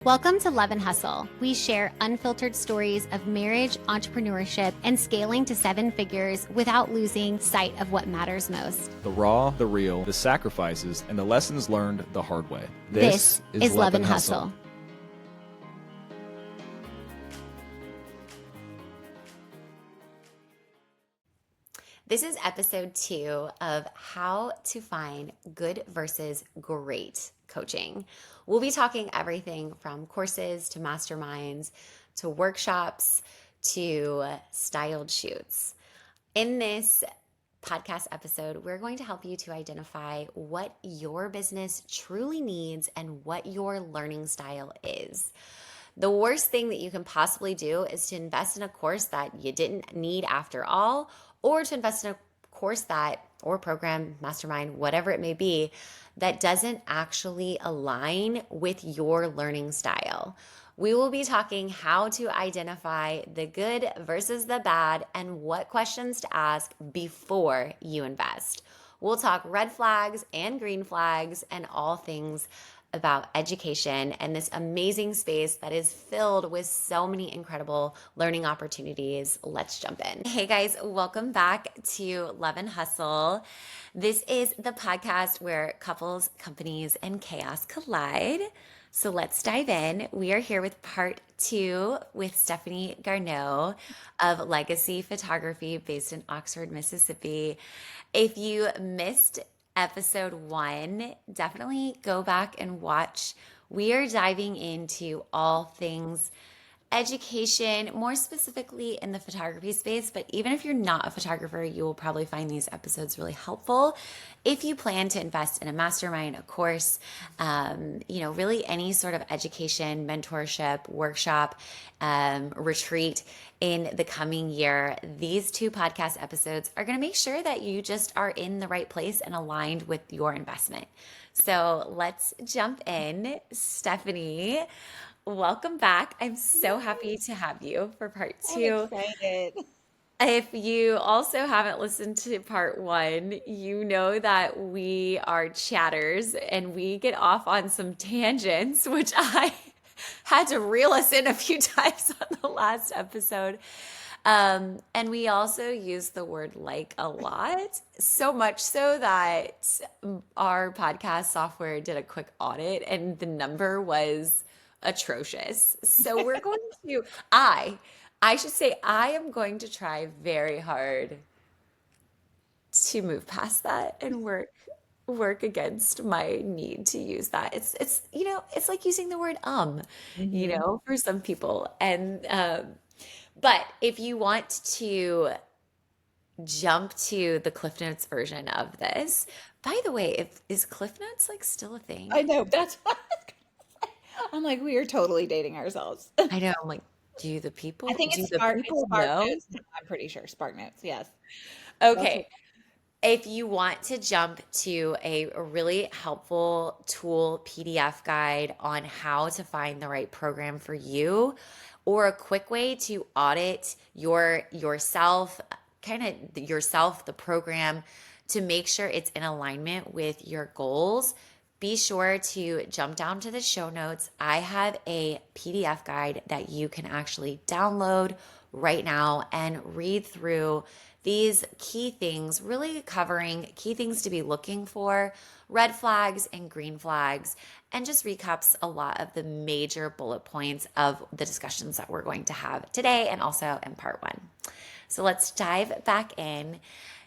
Welcome to Love and Hustle. We share unfiltered stories of marriage, entrepreneurship, and scaling to seven figures without losing sight of what matters most. The raw, the real, the sacrifices, and the lessons learned the hard way. This is Love and Hustle. This is episode 2 of how to find good versus great coaching. We'll be talking everything from courses to masterminds to workshops to styled shoots. In this podcast episode, we're going to help you to identify what your business truly needs and what your learning style is. The worst thing that you can possibly do is to invest in a course that you didn't need after all, or to invest in a course that, or program, mastermind, whatever it may be, that doesn't actually align with your learning style. We will be talking how to identify the good versus the bad and what questions to ask before you invest. We'll talk red flags and green flags and all things about education and this amazing space that is filled with so many incredible learning opportunities. Let's jump in. Hey guys, welcome back to Love and Hustle. This is the podcast where couples, companies, and chaos collide. So let's dive in. We are here with part 2 with Stephanie Garneau of Legacy Photography based in Oxford, Mississippi. If you missed episode 1, definitely go back and watch. We are diving into all things education, more specifically in the photography space, but even if you're not a photographer, you will probably find these episodes really helpful. If you plan to invest in a mastermind, a course, really any sort of education, mentorship, workshop, retreat in the coming year, these 2 podcast episodes are going to make sure that you just are in the right place and aligned with your investment. So let's jump in. Stephanie, welcome back. I'm so happy to have you for part 2. I'm excited. If you also haven't listened to part 1, you know that we are chatters and we get off on some tangents, which I had to reel us in a few times on the last episode. And we also use the word like a lot, so much so that our podcast software did a quick audit and the number was atrocious. So we're going to, I should say, I am going to try very hard to move past that and work against my need to use that. It's it's like using the word for some people. And but if you want to jump to the Cliff Notes version of this, by the way, is Cliff Notes like still a thing? I know. That's what I'm like, we are totally dating ourselves. I know. I'm like, do the people? I think do it's the Spark, people it's Spark know? Notes. I'm pretty sure Spark Notes, yes. Okay. If you want to jump to a really helpful tool PDF guide on how to find the right program for you, or a quick way to audit yourself, the program, to make sure it's in alignment with your goals, be sure to jump down to the show notes. I have a PDF guide that you can actually download right now and read through these key things, really covering key things to be looking for, red flags and green flags, and just recaps a lot of the major bullet points of the discussions that we're going to have today and also in part 1. So let's dive back in.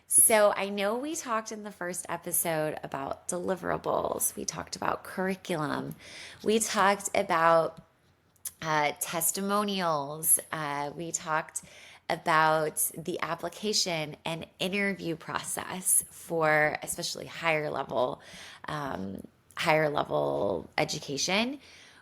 So I know we talked in the first episode about deliverables. We talked about curriculum. We talked about testimonials. We talked about the application and interview process for especially higher level education.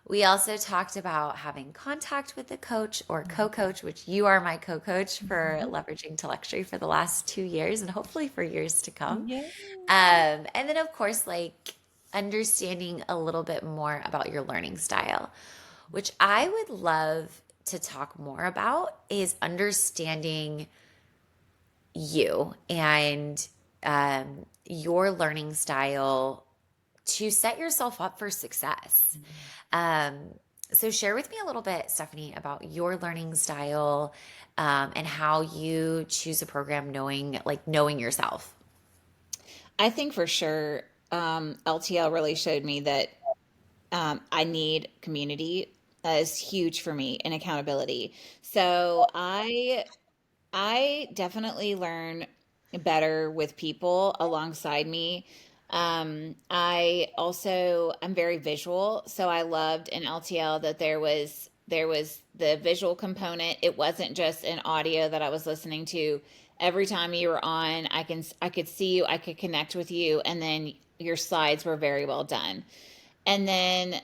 We also talked about having contact with a coach or co-coach, which you are my co-coach for leveraging telemetry for the last 2 years and hopefully for years to come. Yeah. And then of course, like understanding a little bit more about your learning style, which I would love to talk more about, is understanding you and your learning style to set yourself up for success. So share with me a little bit, Stephanie, about your learning style, and how you choose a program knowing yourself. I think for sure, LTL really showed me that I need community. That is huge for me and accountability. So I definitely learn better with people alongside me. I'm very visual, so I loved in LTL that there was the visual component. It wasn't just an audio that I was listening to. Every time you were on, I could see you, I could connect with you, and then your slides were very well done. And then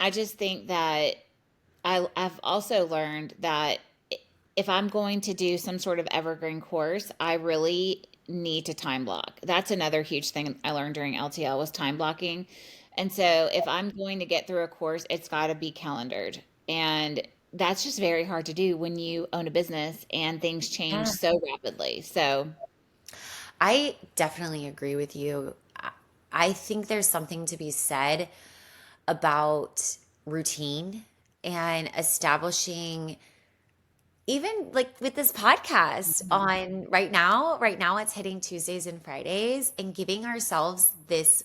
I just think that I've also learned that if I'm going to do some sort of evergreen course, I really need to time block. That's another huge thing I learned during LTL was time blocking. And so if I'm going to get through a course, it's got to be calendared. And that's just very hard to do when you own a business and things change Yeah. so rapidly. So, I definitely agree with you. I think there's something to be said about routine and establishing, even like with this podcast mhm, on right now it's hitting Tuesdays and Fridays, and giving ourselves this,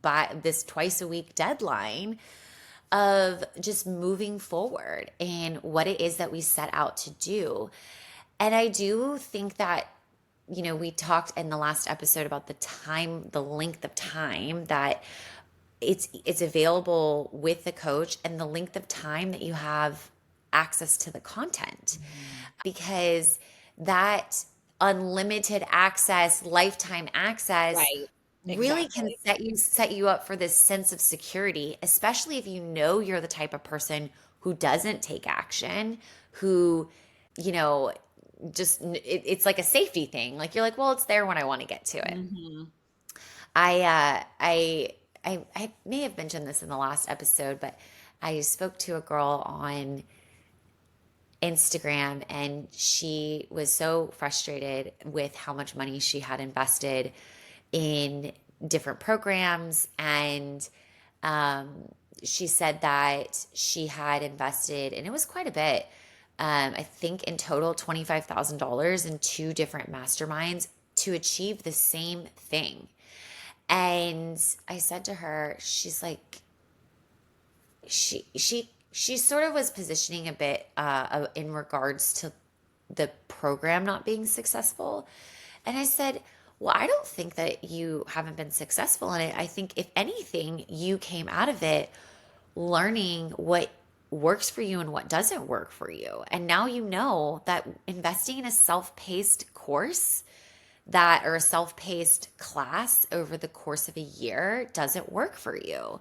by this twice a week deadline of just moving forward and what it is that we set out to do. And I do think that, we talked in the last episode about the length of time that it's available with the coach, and the length of time that you have access to the content, mhm. because that unlimited access, lifetime access Right. really can Exactly. set you up for this sense of security, especially if you know you're the type of person who doesn't take action, who, you know, it's like a safety thing. Like you're like, well, it's there when I want to get to it. Hmm. I uh I may have mentioned this in the last episode, but I spoke to a girl on Instagram, and she was so frustrated with how much money she had invested in different programs. And um, she said that she had invested, and it was quite a bit. I think in total $25,000 in two different masterminds to achieve the same thing. And I said to her, she's like, she sort of was positioning a bit in regards to the program not being successful. And I said, well, I don't think that you haven't been successful in it. I think if anything, you came out of it learning what works for you and what doesn't work for you. And now you know that investing in a self-paced course, that or a self-paced class over the course of a year doesn't work for you.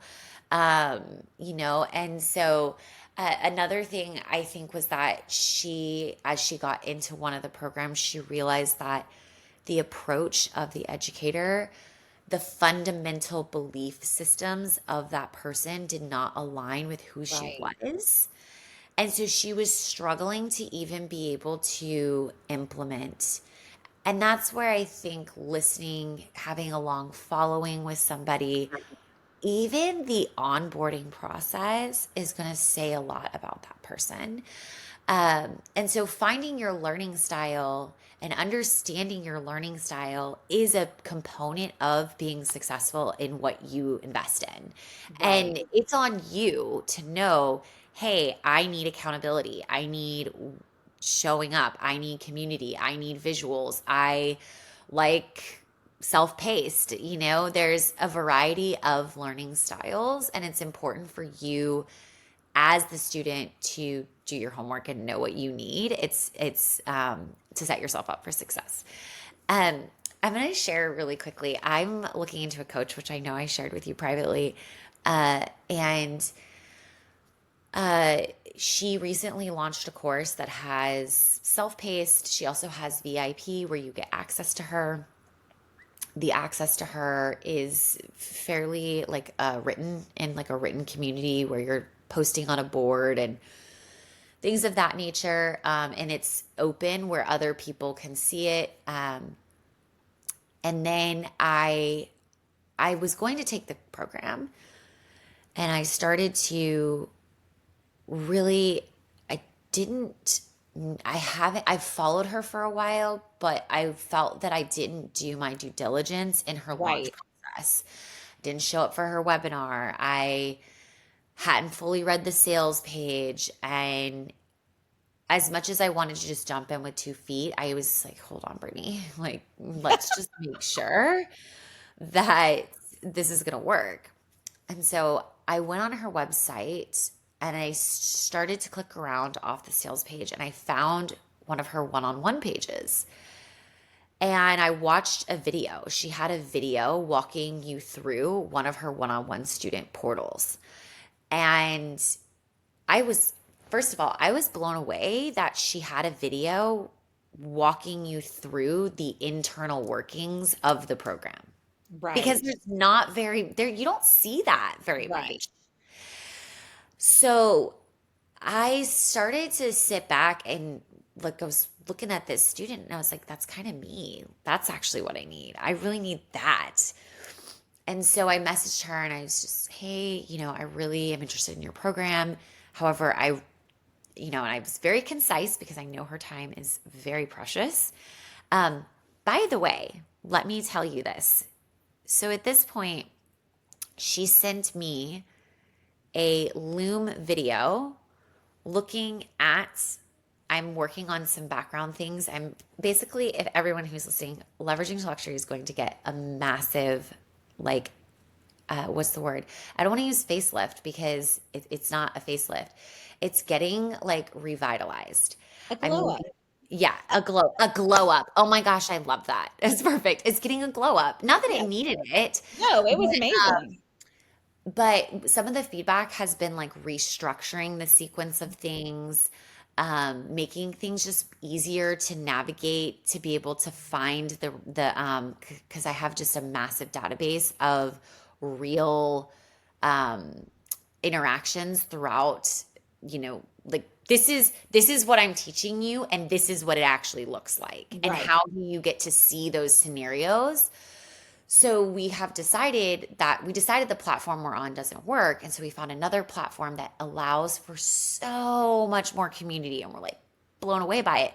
And so another thing I think was that as she got into one of the programs, she realized that the approach of the educator, the fundamental belief systems of that person did not align with who she Right. was. And so she was struggling to even be able to implement. And that's where I think listening, having a long following with somebody, even the onboarding process is going to say a lot about that person. And so finding your learning style and understanding your learning style is a component of being successful in what you invest in. And Right. it's on you to know, hey, I need accountability. I need showing up. I need community. I need visuals. I like self-paced. There's a variety of learning styles, and it's important for you as the student to do your homework and know what you need. It's to set yourself up for success. Um, I'm going to share really quickly. I'm looking into a coach, which I know I shared with you privately, and uh, she recently launched a course that has self-paced. She also has VIP where you get access to her. The access to her is fairly like written in like a written community where you're posting on a board and things of that nature. And it's open where other people can see it. And then I was going to take the program, and I started to really, I didn't, I've followed her for a while, but I felt that I didn't do my due diligence in her launch Right. process. Didn't show up for her webinar. I hadn't fully read the sales page. And as much as I wanted to just jump in with 2 feet, I was like, hold on, Brittany, like, let's just make sure that this is going to work. And so I went on her website and I started to click around off the sales page and I found one of her one on one pages. And I watched a video. She had a video walking you through one of her one on one student portals. And I was, first of all, I was blown away that she had a video walking you through the internal workings of the program because Right. there's not very there you don't see that very Right. much. So I started to sit back and like I was looking at this student and I was like, that's kind of me. That's actually what I need. I really need that. And so I messaged her and I was just, hey, I really am interested in your program. However, and I was very concise because I know her time is very precious. By the way, let me tell you this. So at this point, she sent me a Loom video looking at, I'm working on some background things. I'm basically, if everyone who's listening, Leveraging to Luxury is going to get a massive, like, what's the word? I don't want to use facelift because it's not a facelift. It's getting like revitalized. A glow I'm up. yeah, a glow up. Oh my gosh, I love that. It's perfect. It's getting a glow up. Not that it Yes. needed it, No, it was but amazing. some of the feedback has been like restructuring the sequence of things, making things just easier to navigate, to be able to find because I have just a massive database of real interactions throughout, like this is what I'm teaching you and this is what it actually looks like. And Right. how do you get to see those scenarios? So we decided the platform we're on doesn't work. And so we found another platform that allows for so much more community and we're like blown away by it.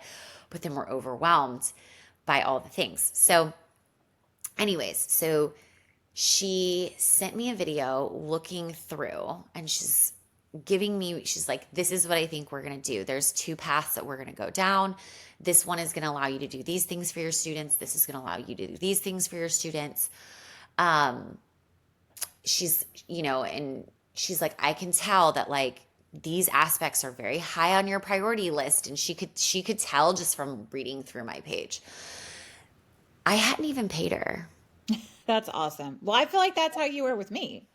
But then we're overwhelmed by all the things. So, anyways, so she sent me a video looking through and she's like, this is what I think we're going to do. There's 2 paths that we're going to go down. This one is going to allow you to do these things for your students. This is going to allow you to do these things for your students. Um, and she's like, I can tell that like these aspects are very high on your priority list. And she could tell just from reading through my page. I hadn't even paid her. That's awesome. Well, I feel like that's how you were with me.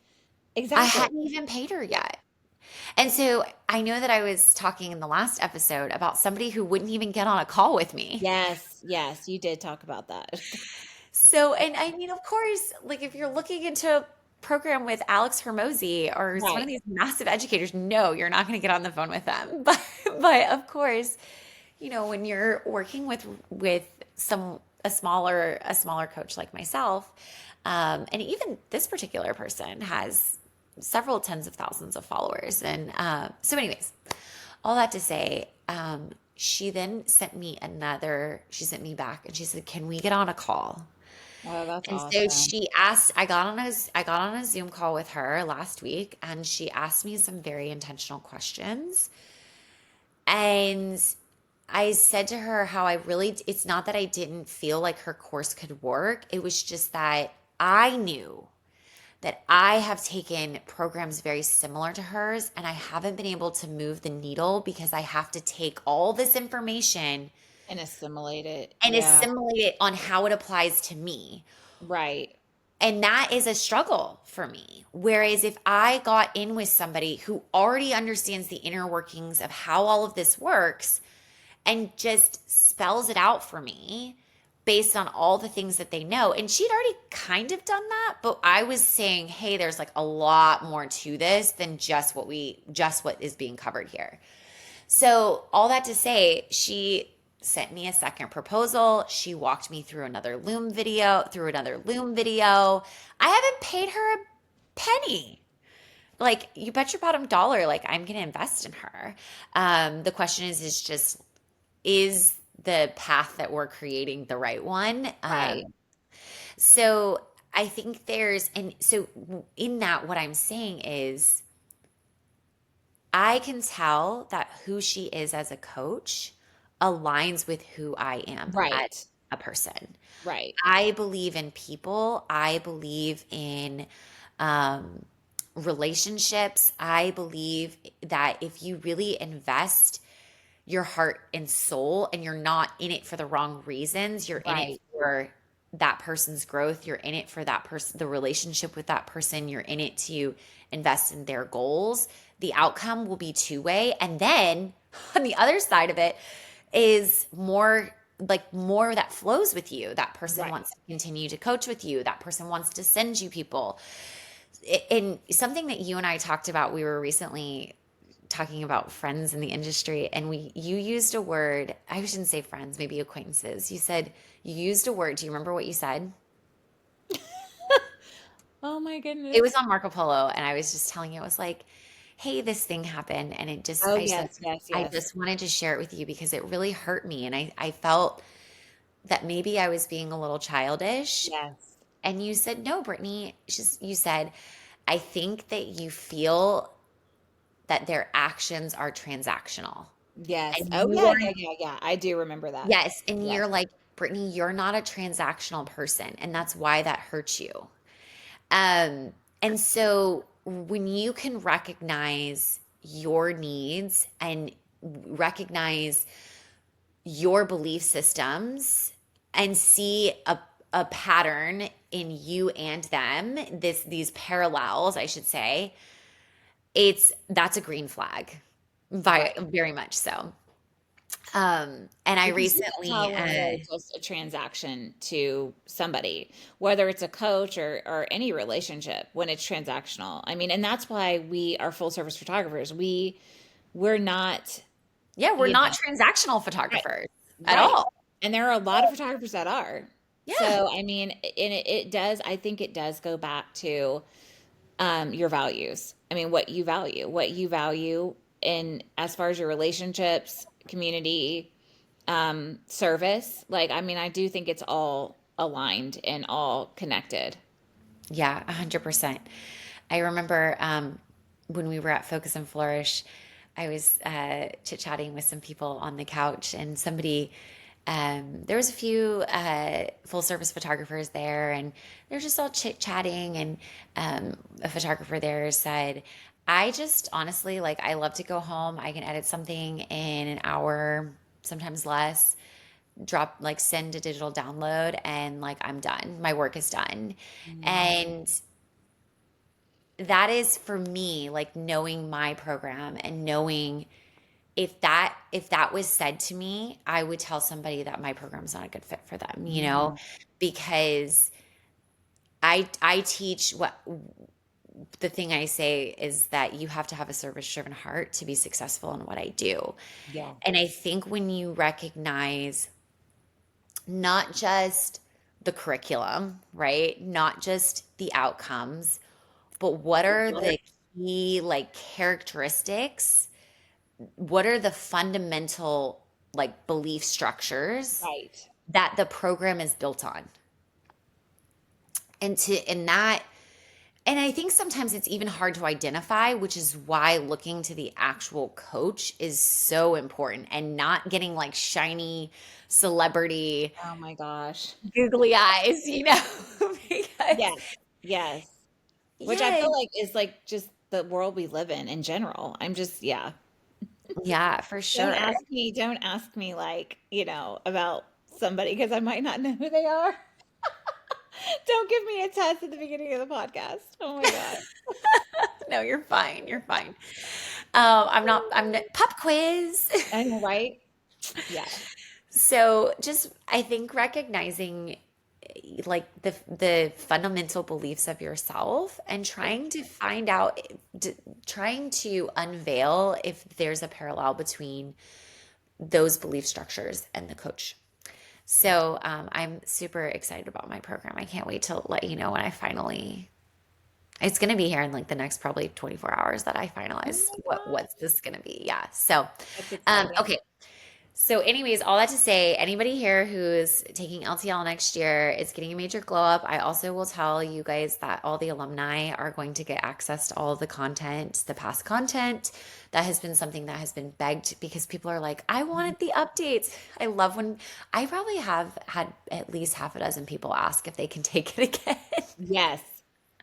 I Exactly. hadn't even paid her yet. And so I know that I was talking in the last episode about somebody who wouldn't even get on a call with me. Yes, yes, you did talk about that. So, and I mean, of course, like if you're looking into a program with Alex Hermosi or one of Right. these massive educators, no, you're not going to get on the phone with them. But of course, when you're working with a smaller coach like myself, and even this particular person has several tens of thousands of followers, and so, anyways, all that to say, she then she sent me back and she said, "Can we get on a call?" Oh, that's And so awesome. she asked, I got on a Zoom call with her last week and she asked me some very intentional questions. And I said to her how it's not that I didn't feel like her course could work. It was just that I knew that I have taken programs very similar to hers and I haven't been able to move the needle because I have to take all this information And assimilate it. and Yeah. assimilate it on how it applies to me. Right. And that is a struggle for me. Whereas if I got in with somebody who already understands the inner workings of how all of this works and just spells it out for me based on all the things that they know. And she'd already kind of done that, but I was saying, hey, there's like a lot more to this than just what is being covered here. So, all that to say, she sent me a second proposal. She walked me through another Loom video. I haven't paid her a penny. like you bet your bottom dollar, like I'm going to invest in her. The question is just, is the path that we're creating the right one? Right. So I think and so in that, what I'm saying is, I can tell that who she is as a coach aligns with who I am as Right. a person. Right. I believe in people. I believe in um, relationships. I believe that if you really invest your heart and soul and you're not in it for the wrong reasons, you're in it Right. for that person's growth, you're in it for that person, the relationship with that person, you're in it to invest in their goals, the outcome will be two-way. And then on the other side of it is more that flows with you. That person Right. wants to continue to coach with you, that person wants to send you people. And something that you and I talked about, we were recently talking about friends in the industry, and you used a word. I shouldn't say friends, maybe acquaintances. You used a word. Do you remember what you said? Oh my It was goodness. on Marco Polo, and I was just telling you, it was like, hey, this thing happened, and Oh, I said, yes, yes, I yes. just wanted to share it with you because it really hurt me, and I felt that maybe I was being a little childish. Yes. And you said, no, Brittany, you said, I think that you feel that their actions are transactional. Yes. And Oh, you yeah, are, yeah, yeah, yeah. I do remember that. yes. And Yes. you're like, Brittany, you're not a transactional person. And that's why that hurts you. Um, and so when you can recognize your needs and recognize your belief systems and see a pattern in you and them, these parallels, I should say, that's a green flag. Right. Very much so. And I Because you can recently tell when they're just a transaction to somebody, whether it's a coach or any relationship, when it's transactional. I mean, and that's why we are full service photographers. We're not, yeah, we're you not know, transactional right, photographers at right. all. And there are a lot of photographers that are. Yeah. So, I mean, and it does, I think it does go back to your values. I mean, what you value in as far as your relationships, community, service. Like, I mean, I do think it's all aligned and all connected. Yeah, 100%. I remember when we were at Focus and Flourish, I was chit-chatting with some people on the couch, and there was a few full service photographers there, and they're just all chit-chatting. And a photographer there said, I just honestly, like, I love to go home. I can edit something in an hour, sometimes less, send a digital download, and like I'm done. My work is done. Mm. And that is for me, like knowing my program and knowing if that was said to me, I would tell somebody that my program's not a good fit for them, Mm. because I teach what the thing I say is that you have to have a service driven heart to be successful in what I do. Yeah. And I think when you recognize not just the curriculum, right? Not just the outcomes, but what are the key like characteristics? What are the fundamental like belief structures Right. that the program is built on? And that, and I think sometimes it's even hard to identify, which is why looking to the actual coach is so important, and not getting like shiny celebrity Oh my gosh. googly eyes, because Yes. Yes. Which I yeah, feel like is like just the world we live in general. I'm just, yeah. yeah, for sure. Don't ask me like, about somebody because I might not know who they are. Don't give me a test at the beginning of the podcast. Oh my God. No, you're fine. You're fine. Pop quiz. I know, right? Yeah. So just I think recognizing like the fundamental beliefs of yourself and Right. trying to find out trying to unveil if there's a parallel between those belief structures and the coach. So I'm super excited about my program. I can't wait to let you know when I finally It's going to be here in like the next probably 24 hours that I Oh finalize my what's God. this going to be. Yeah. So, That's exciting. okay. So, anyways, all that to say, anybody here who's taking LTL next year is getting a major glow up. I also will tell you guys that all the alumni are going to get access to all of the content, the past content. That has been something that has been begged because people are like, I wanted the updates. I love when I probably have had at least half a dozen people ask if they can take it again. Yes.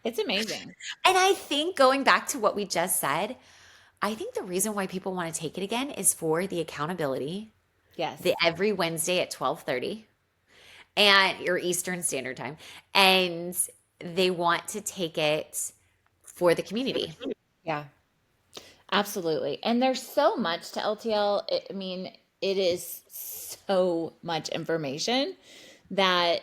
It's amazing. And I think going back to what we just said, I think the reason why people want to take it again is for the accountability. The Yes. every Wednesday at 12:30 and your Eastern Standard Time. And they want to take it for the community. Yeah. Absolutely. And there's so much to LTL. I mean, it is so much information that,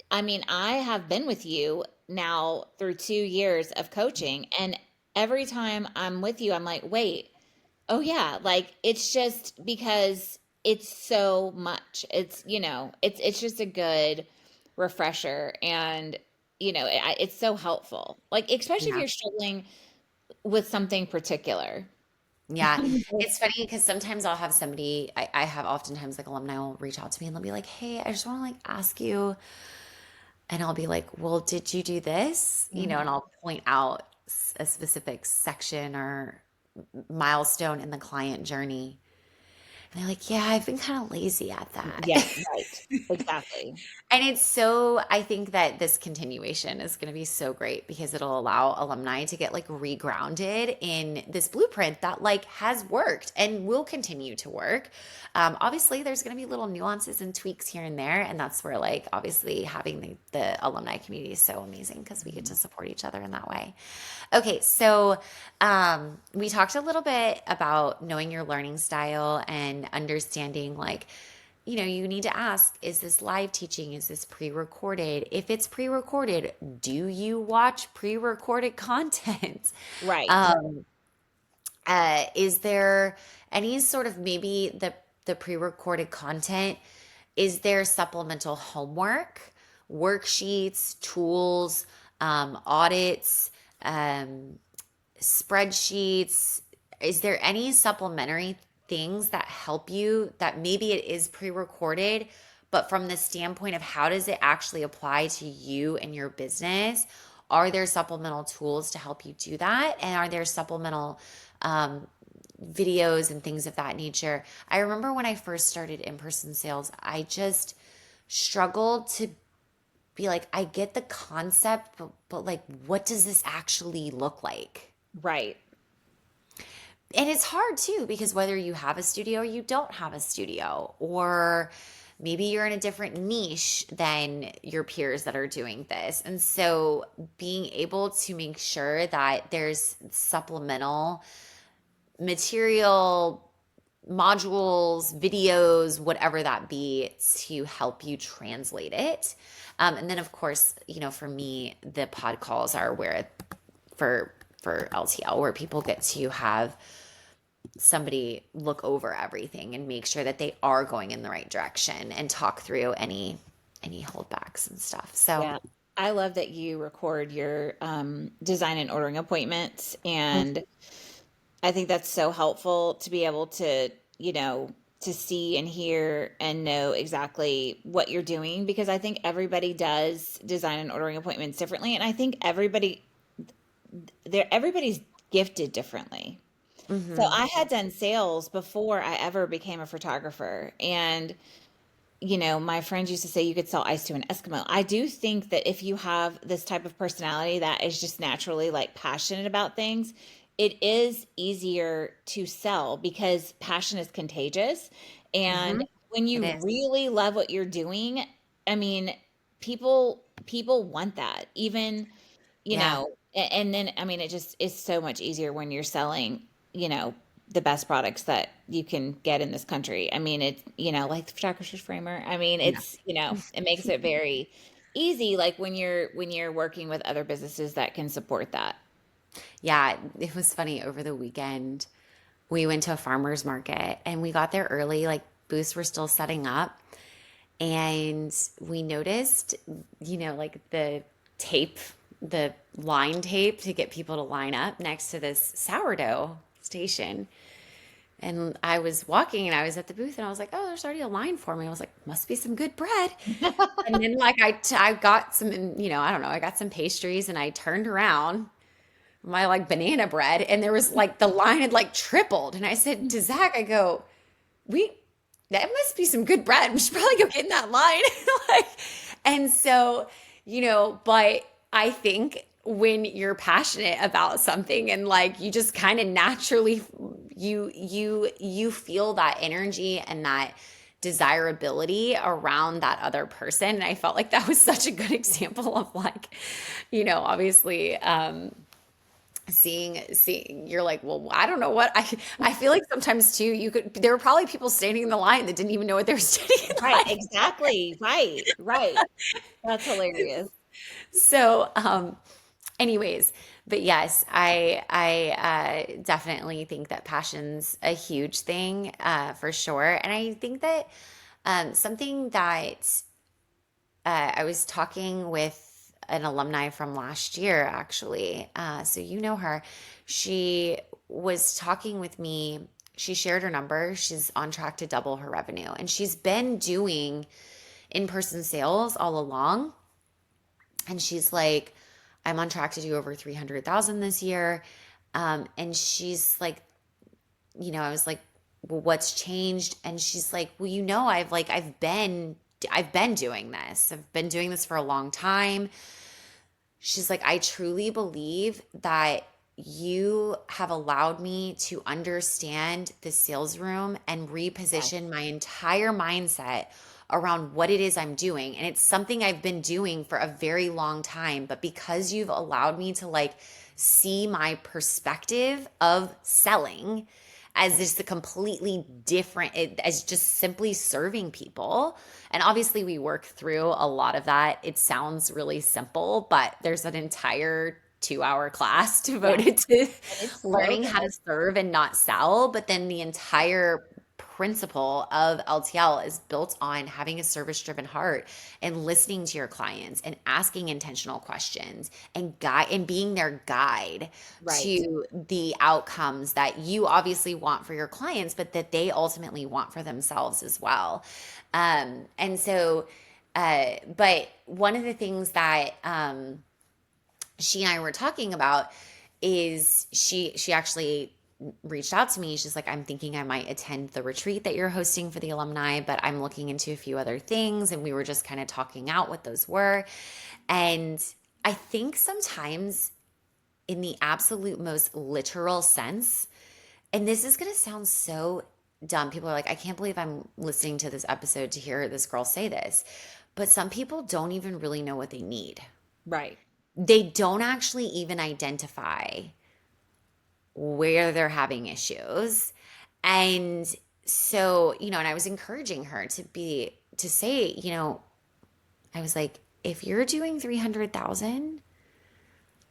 I mean, I have been with you now through 2 years of coaching, and every time I'm with you, I'm like, wait, oh yeah, like it's just because it's so much. It's just a good refresher, and it's so helpful. Like especially if Yeah. you're struggling with something particular. Yeah. It's funny because sometimes I'll have somebody, I have oftentimes like alumni will reach out to me and they'll be like, hey, I just want to like ask you. And I'll be like, well, did you do this? And Mhm. I'll point out a specific section or milestone in the client journey. And they're like, yeah, I've been kind of lazy at Yeah, that. right. Exactly. And it's so, I think that this continuation is going to be so great because it'll allow alumni to get like regrounded in this blueprint that like has worked and will continue to work. Obviously, there's going to be little nuances and tweaks here and there. And that's where like obviously having the alumni community is so amazing because we get to Mhm. support each other in that way. Okay, so we talked a little bit about knowing your learning style and understanding like you need to ask, is this live teaching? Is this pre recorded? If it's pre recorded, do you watch pre recorded content? Right. Um, is there any sort of maybe the pre recorded content? Is there supplemental homework, worksheets, tools, audits, um, spreadsheets? Is there any supplementary things that help you that maybe it is pre-recorded, but from the standpoint of how does it actually apply to you and your business? Are there supplemental tools to help you do that? And are there supplemental um, videos and things of that nature? I remember when I first started in-person sales, I just struggled to be like, I get the concept, but like, what does this actually look like? Right. And it's hard too because whether you have a studio or you don't have a studio, or maybe you're in a different niche than your peers that are doing this. And so being able to make sure that there's supplemental material, modules, videos, whatever that be, to help you translate it. And then, of course, for me, the pod calls are where for for LTL, where people get to have somebody look over everything and make sure that they are going in the right direction and talk through any holdbacks and stuff. So, Yeah. I love that you record your design and ordering appointments. And I think that's so helpful to be able to, to see and hear and know exactly what you're doing, because I think everybody does design and ordering appointments differently. And I think everybody's gifted differently. So mhm. I had done sales before I ever became a photographer. And my friends used to say you could sell ice to an Eskimo. I do think that if you have this type of personality that is just naturally like passionate about things, it is easier to sell because passion is contagious. And Mhm. when It you is. really love what you're doing, I mean, people want that. Even, Yeah. and then I mean it just is so much easier when you're selling, you know, the best products that you can get in this country. I mean, it's, like the photographer's framer. I mean, Yeah. it's, it makes it very easy, like when you're working with other businesses that can support that. Yeah, it was funny over the weekend. We went to a farmer's market and we got there early, like booths were still setting up. And we noticed, like the tape the line tape to get people to line up next to this sourdough station. And I was walking and I was at the booth and I was like, oh, there's already a line for me. I was like, must be some good bread. And then like I got some, I don't know, I got some pastries and I turned around my like banana bread and there was like the line had like tripled. And I said to Zach, I go, we that must be some good bread. We should probably go get in that line. Like, and so, but I think when you're passionate about something and like you just kind of naturally you feel that energy and that desirability around that other person. And I felt like that was such a good example of like, obviously seeing you're like, well, I don't know what I feel like sometimes too there were probably people standing in the line that didn't even know what they were standing in Right, line. exactly. Right. That's hilarious. So anyways, but yes, I definitely think that passion's a huge thing for sure. And I think that something that I was talking with an alumni from last year, actually. So you know her. She was talking with me. She shared her number. She's on track to double her revenue. And she's been doing in person sales all along. And she's like, I'm on track to do over 300,000 this year. And she's like, I was like, well, what's changed? And she's like, well, I've been doing this. I've been doing this for a long time. She's like, I truly believe that you have allowed me to understand the sales room and Yes. reposition my entire mindset around what it is I'm doing. And it's something I've been doing for a very long time. But because you've allowed me to like see my perspective of selling as just a completely different, as just simply serving people. And obviously, we work through a lot of that. It sounds really simple, but there's an entire 2-hour class Yes. devoted to And it's so learning how good. to serve and not sell. But then the entire principle of LTL is built on having a service driven heart and listening to your clients and asking intentional questions and guide and being their guide Right. to the outcomes that you obviously want for your clients, but that they ultimately want for themselves as well. And so, but one of the things that she and I were talking about is she actually reached out to me. She's like, I'm thinking I might attend the retreat that you're hosting for the alumni, but I'm looking into a few other things. And we were just kind of talking out what those were. And I think sometimes, in the absolute most literal sense, and this is going to sound so dumb. People are like, I can't believe I'm listening to this episode to hear this girl say this. But some people don't even really know what they need. Right. They don't actually even identify where they're having issues. And so, and I was encouraging her to say, I was like, if you're doing 300,000,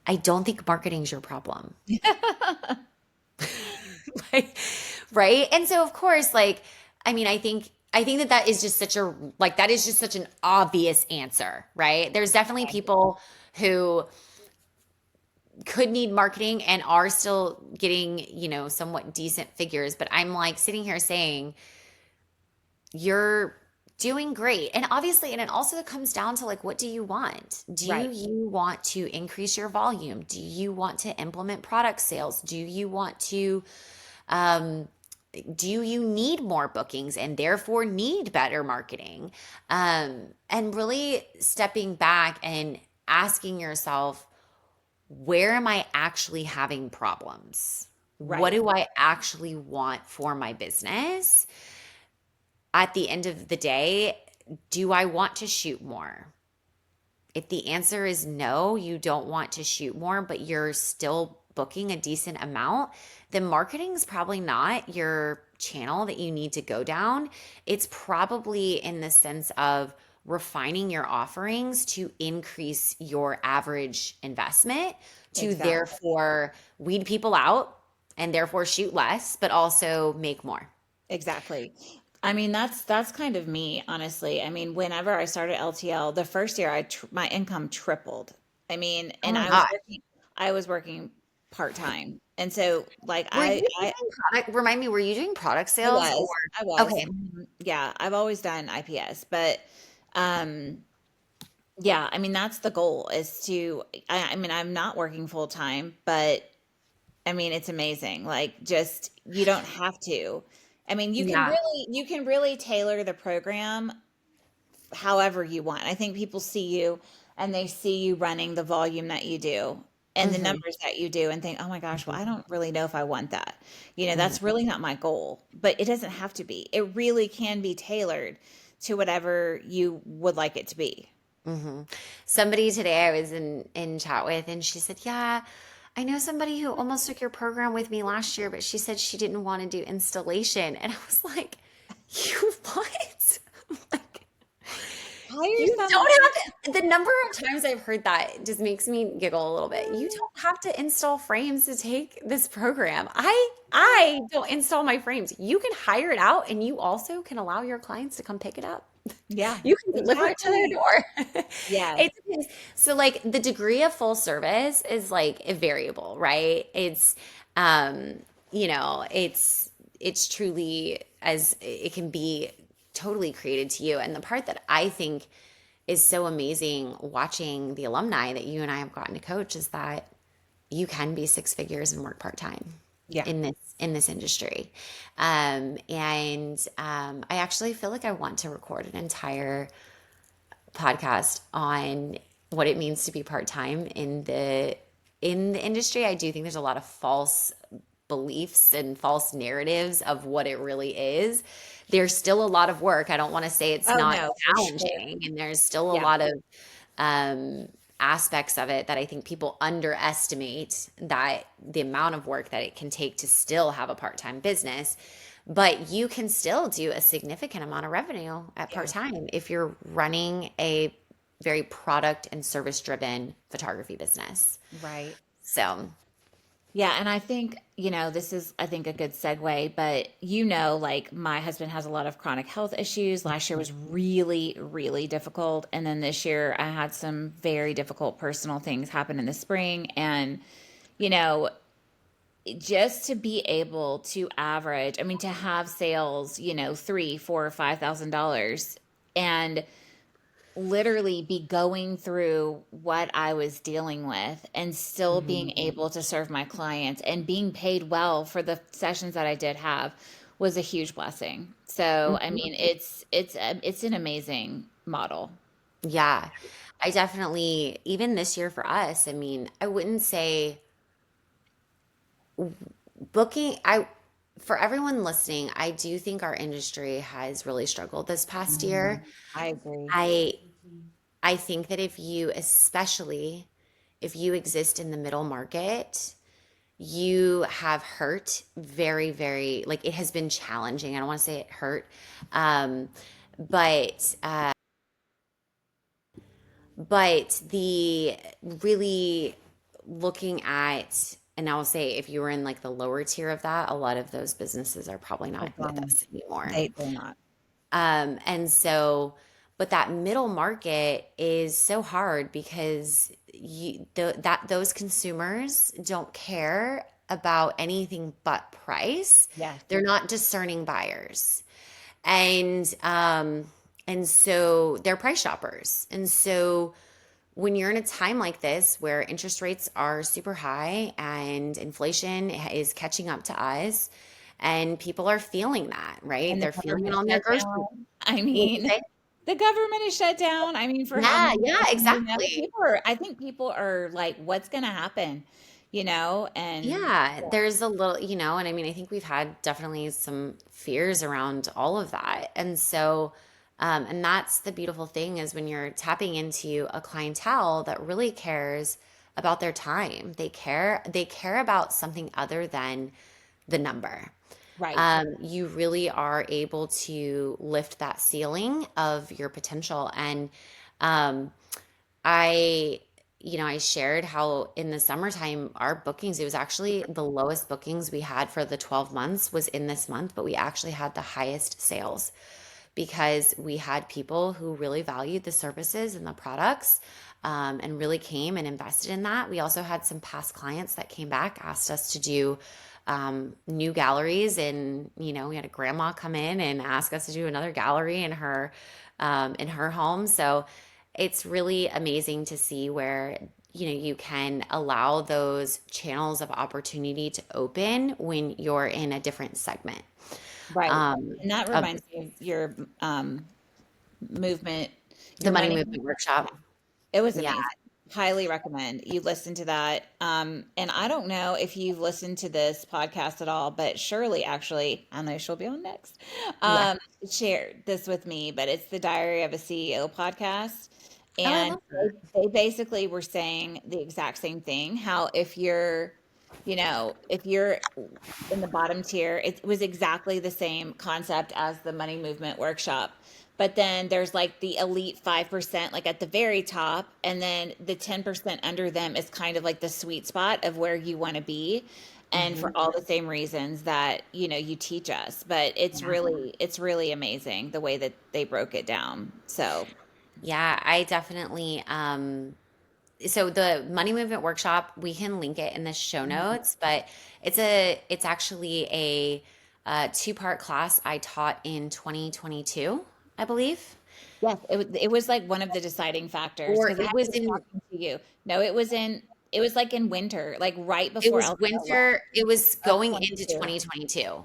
I don't think marketing's your problem. Like, right? And so of course, like, I mean, I think that is just such an obvious answer, right? There's definitely people who could need marketing and are still getting, somewhat decent figures. But I'm like sitting here saying, you're doing great. And obviously, and it also comes down to like, what do you want? Do Right. you want to increase your volume? Do you want to implement product sales? Um, do you need more bookings and therefore need better marketing? And really stepping back and asking yourself, where am I actually having problems? What Right. do I actually want for my business? At the end of the day, do I want to shoot more? If the answer is no, you don't want to shoot more, but you're still booking a decent amount, then marketing is probably not your channel that you need to go down. It's probably in the sense of refining your offerings to increase your average investment, to Exactly. therefore weed people out and therefore shoot less, but also make more. Exactly. I mean, that's kind of me, honestly. I mean, whenever I started LTL, the first year my income tripled. I mean, Oh and my gosh. I was working part-time. And so like Were you doing product, remind me, were you doing product I sales or was. I was. okay. Mhm. Yeah, I've always done IPS, but um yeah, I mean that's the goal is to I mean I'm not working full time, but I mean it's amazing. Like just you don't have to. I mean Yeah. you can really tailor the program however you want. I think people see you and they see you running the volume that you do and the Hmm. numbers that you do and think, "Oh my gosh, well I don't really know if I want that." You know, Hmm. that's really not my goal, but it doesn't have to be. It really can be tailored to whatever you would like it to be. Hmm. Somebody today I was in chat with, and she said, "Yeah, I know somebody who almost took your program with me last year, but she said she didn't want to do installation." And I was like, "You what?" Like, Hire you don't somebody. have to. The number of times I've heard that just makes me giggle a little bit. You don't have to install frames to take this program. I don't install my frames. You can hire it out, and you also can allow your clients to come pick it up. Yeah, You can deliver it to their exactly. door. Yes. It depends. So like the degree of full service is like a variable, right? Um, it's truly as it can be totally created to you. And the part that I think is so amazing watching the alumni that you and I have gotten to coach is that you can be six figures and work part time Yeah. in this industry. I actually feel like I want to record an entire podcast on what it means to be part time in the industry. I do think there's a lot of false beliefs and false narratives of what it really is. There's still a lot of work. I don't want to say it's Oh not no, for sure. challenging, and there's still a Yeah. lot of um, aspects of it that I think people underestimate that the amount of work that it can take to still have a part time business. But you can still do a significant amount of revenue at part Yes. time if you're running a very product and service driven photography business. Right. So, Yeah, and I think, you know, this is, I think, a good segue, but you know, like my husband has a lot of chronic health issues. Last year was really, really difficult. And then this year I had some very difficult personal things happen in the spring. And, you know, just to be able to average, I mean, to have sales, you know, three, four, $5,000 and literally be going through what I was dealing with and still mhm. being able to serve my clients and being paid well for the sessions that I did have was a huge blessing. So, I Mhm. mean, it's an amazing model. Yeah, I definitely, even this year for us, I mean, I wouldn't say booking, for everyone listening, I do think our industry has really struggled this past Mhm. year. I agree. I I think that if you, especially if you exist in the middle market, you have hurt very, very, like it has been challenging. I don't want to say it hurt, um, but the really looking at, and I'll say if you were in like the lower tier of that, a lot of those businesses are probably Oh, not with gone. us anymore. They're not. And so, but that middle market is so hard because those consumers don't care about anything but price. Yes. They're not discerning buyers. And so they're price shoppers. And so when you're in a time like this where interest rates are super high and inflation is catching up to us and people are feeling that, right? And the They're feeling it government on their shut grocery. down. I What'd you mean, say? the government is shut down. I mean, for how Yeah, many yeah, months we know, exactly. I think people are like, what's going to happen? You know, and Yeah, there's a little, and I mean, I think we've had definitely some fears around all of that. And so, and that's the beautiful thing is when you're tapping into a clientele that really cares about their time. They care about something other than the number. right. You really are able to lift that ceiling of your potential. And um, I, I shared how in the summertime, our bookings, it was actually the lowest bookings we had for the 12 months was in this month, but we actually had the highest sales because we had people who really valued the services and the products. and really came and invested in that. We also had some past clients that came back, asked us to do new galleries, and we had a grandma come in and ask us to do another gallery in her home. So it's really amazing to see where you can allow those channels of opportunity to open when you're in a different segment Right. um, And that of reminds me of your movement, the your money money. movement workshop. It was Yeah. amazing. Highly recommend you listen to that. And I don't know if you've listened to this podcast at all, but Shirley actually, I know she'll be on next, Yeah. shared this with me, but it's the Diary of a CEO podcast. Oh, I And love that. they basically were saying the exact same thing, how if you're, if you're in the bottom tier, it was exactly the same concept as the money movement workshop. But then there's like the elite 5%, like at the very top, and then the 10% under them is kind of like the sweet spot of where you want to be. And for Hmm. all the same reasons that, you teach us. But it's really amazing the way that they broke it down. So, Yeah, I definitely so the money movement workshop, we can link it in the show notes, but it's actually a two-part class I taught in 2022, I believe. yes, it was like one of the deciding factors Or because it I was was in talking to you. No, it was like in winter, like right it before was LPL winter, it was of going into 22. 2022.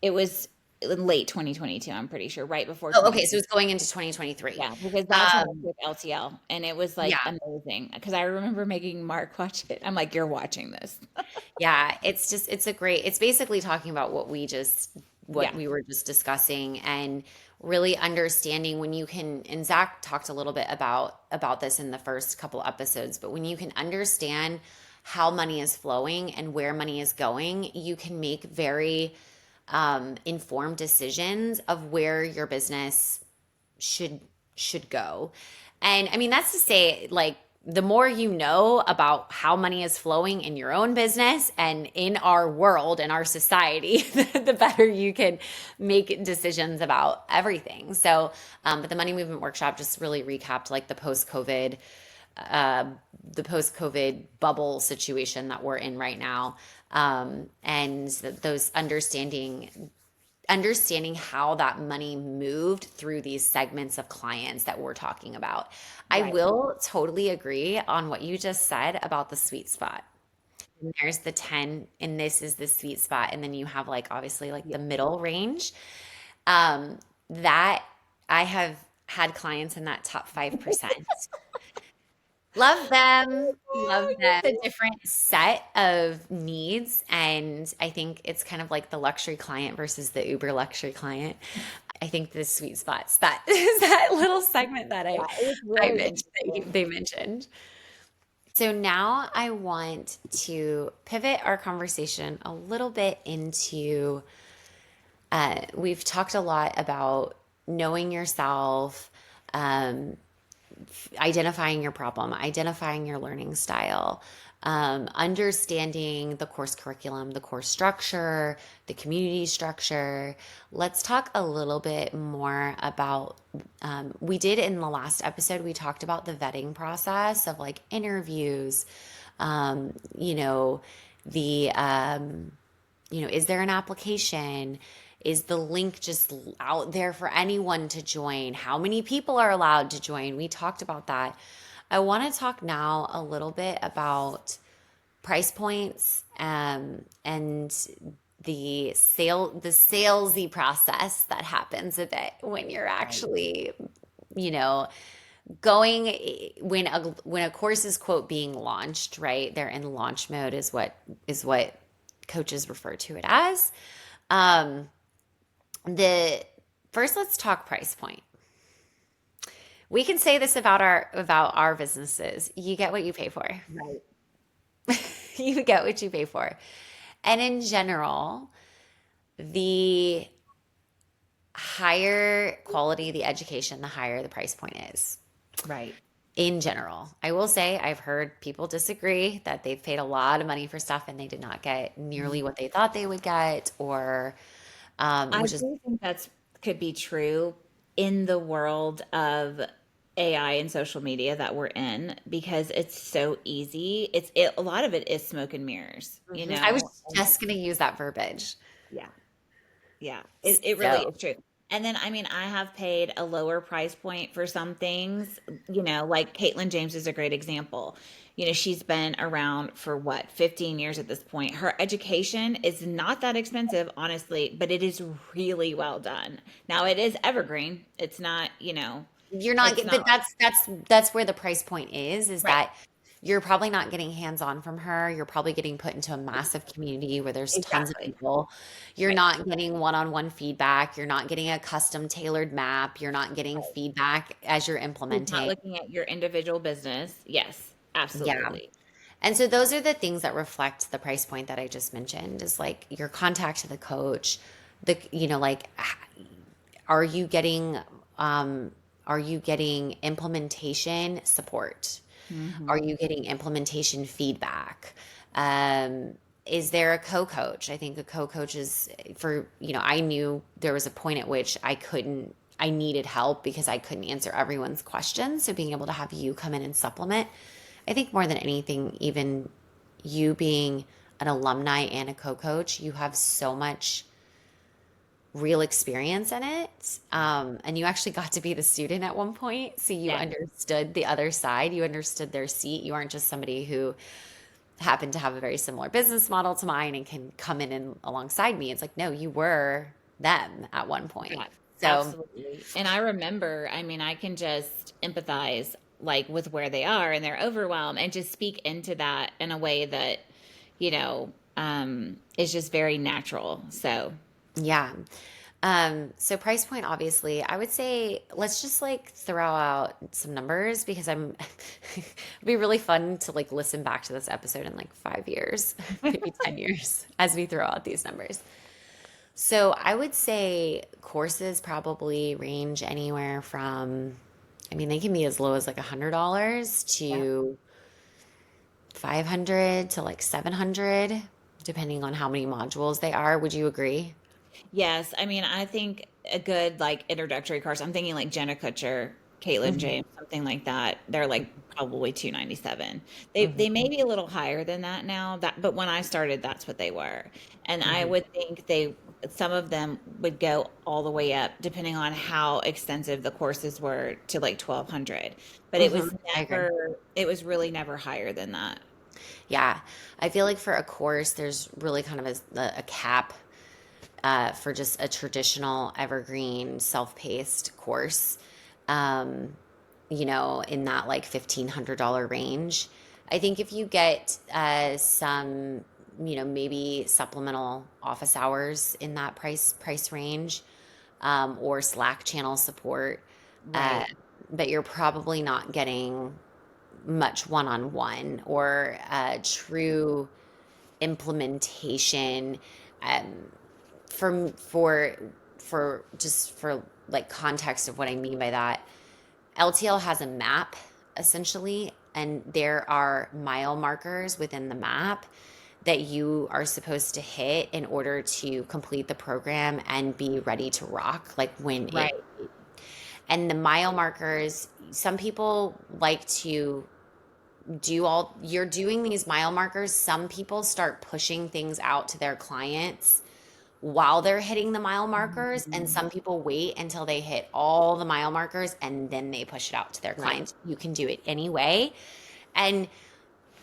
It was in late 2022, I'm pretty sure, right before Oh, okay, 20. so it's going into 2023. Yeah, because that's when I Um, took LTL and it was like yeah. amazing. Because I remember making Mark watch it. I'm like, you're watching this. Yeah, it's basically talking about what Yeah, we were just discussing, and really understanding when you can, and Zach talked a little bit about this in the first couple episodes, but when you can understand how money is flowing and where money is going, you can make very informed decisions of where your business should should go. And I mean, that's to say, like, the more you know about how money is flowing in your own business and in our world and our society, the better you can make decisions about everything. So, but the money movement workshop just really recapped like uh, the post COVID bubble situation that we're in right now, and those understanding how that money moved through these segments of clients that we're talking about. I right. will totally agree on what you just said about the sweet spot. And there's the 10, and this is the sweet spot. And then you have like obviously like Yeah. the middle range. That I have had clients in that top 5%. Love them. Love them. It's a different set of needs. And I think it's kind of like the luxury client versus the uber luxury client. I think the sweet spots that is that little segment that Yeah, it was I really mentioned interesting. they mentioned. So now I want to pivot our conversation a little bit into we've talked a lot about knowing yourself, um, identifying your problem, identifying your learning style, understanding the course curriculum, the course structure, the community structure. Let's talk a little bit more about. We did in the last episode, we talked about the vetting process of like interviews, um, you know, the is there an application? Is the link just out there for anyone to join? How many people are allowed to join? We talked about that. I want to talk now a little bit about price points, and the salesy process that happens a bit when you're Right. actually, you know, going when a course is quote being launched, right? They're in launch mode is what coaches refer to it as. Um, the First, let's talk price point. We can say this about our businesses. You get what you pay for. Right. You get what you pay for. And in general, the higher quality the education, the higher the price point is. Right. In general, I will say I've heard people disagree that they've paid a lot of money for stuff and they did not get nearly what they thought they would get, or I which is do think that's could be true in the world of AI and social media that we're in because it's so easy. A lot of it is smoke and mirrors, you I know? was just going to use that verbiage. Yeah. Yeah, it really So, is true. And then, I mean, I have paid a lower price point for some things, like Caitlin James is a great example. She's been around for what, 15 years at this point. Her education is not that expensive, honestly, but it is really well done. Now, it is evergreen. It's not, you're not it's getting, but not that's where the price point is right. that you're probably not getting hands on from her. You're probably getting put into a massive community where there's tons of Exactly. people. You're Right. not getting one-on-one feedback. You're not getting a custom tailored map. You're not getting Right. feedback as you're She's not implementing. looking at your individual business. Yes, Yeah. absolutely. And so those are the things that reflect the price point that I just mentioned is like your contact to the coach, like are you getting um are you getting implementation support? Are Hmm. you getting implementation feedback? Um, is there a co-coach? I think a co-coach is I knew there was a point at which I needed help because I couldn't answer everyone's questions. So being able to have you come in and supplement, I think more than anything, even you being an alumni and a co-coach, you have so much real experience in it. And you actually got to be the student at one point. So you Yeah. understood the other side. You understood their seat. You aren't just somebody who happened to have a very similar business model to mine and can come in and alongside me. It's like, no, you were them at one point. Yeah, So absolutely. And I remember, I mean, I can just empathize like with where they are and their overwhelm and just speak into that in a way that, is just very natural. So, yeah. So price point, obviously, I would say let's just like throw out some numbers because it'd be really fun to like listen back to this episode in like 5 years, maybe 10 years as we throw out these numbers. So I would say courses probably range anywhere from, I mean, they can be as low as like $100 yeah. to 500 to like 700, depending on how many modules they are. Would you agree? Yes, I mean, I think a good like introductory course. I'm thinking like Jenna Kutcher, Caitlin James, something like that. They're like probably 297. They Hmm. may be a little higher than that now. But when I started, that's what they were. And I Hmm. would think some of them would go all the way up, depending on how extensive the courses were, to like 1200. But Hmm. I agree. it was really never higher than that. Yeah. I feel like for a course, there's really kind of a cap for just a traditional evergreen self-paced course, um, in that like $1,500 range. I think if you get some, maybe supplemental office hours in that price range, or Slack channel support, uh, Right. but you're probably not getting much one-on-one or true implementation. Um, for just for like context of what I mean by that, LTL has a map essentially, and there are mile markers within the map that you are supposed to hit in order to complete the program and be ready to rock like when it. Right. And the mile markers, some people like to you're doing these mile markers. Some people start pushing things out to their clients while they're hitting the mile markers, and Mhm. some people wait until they hit all the mile markers and then they push it out to their Right. clients. You can do it anyway. And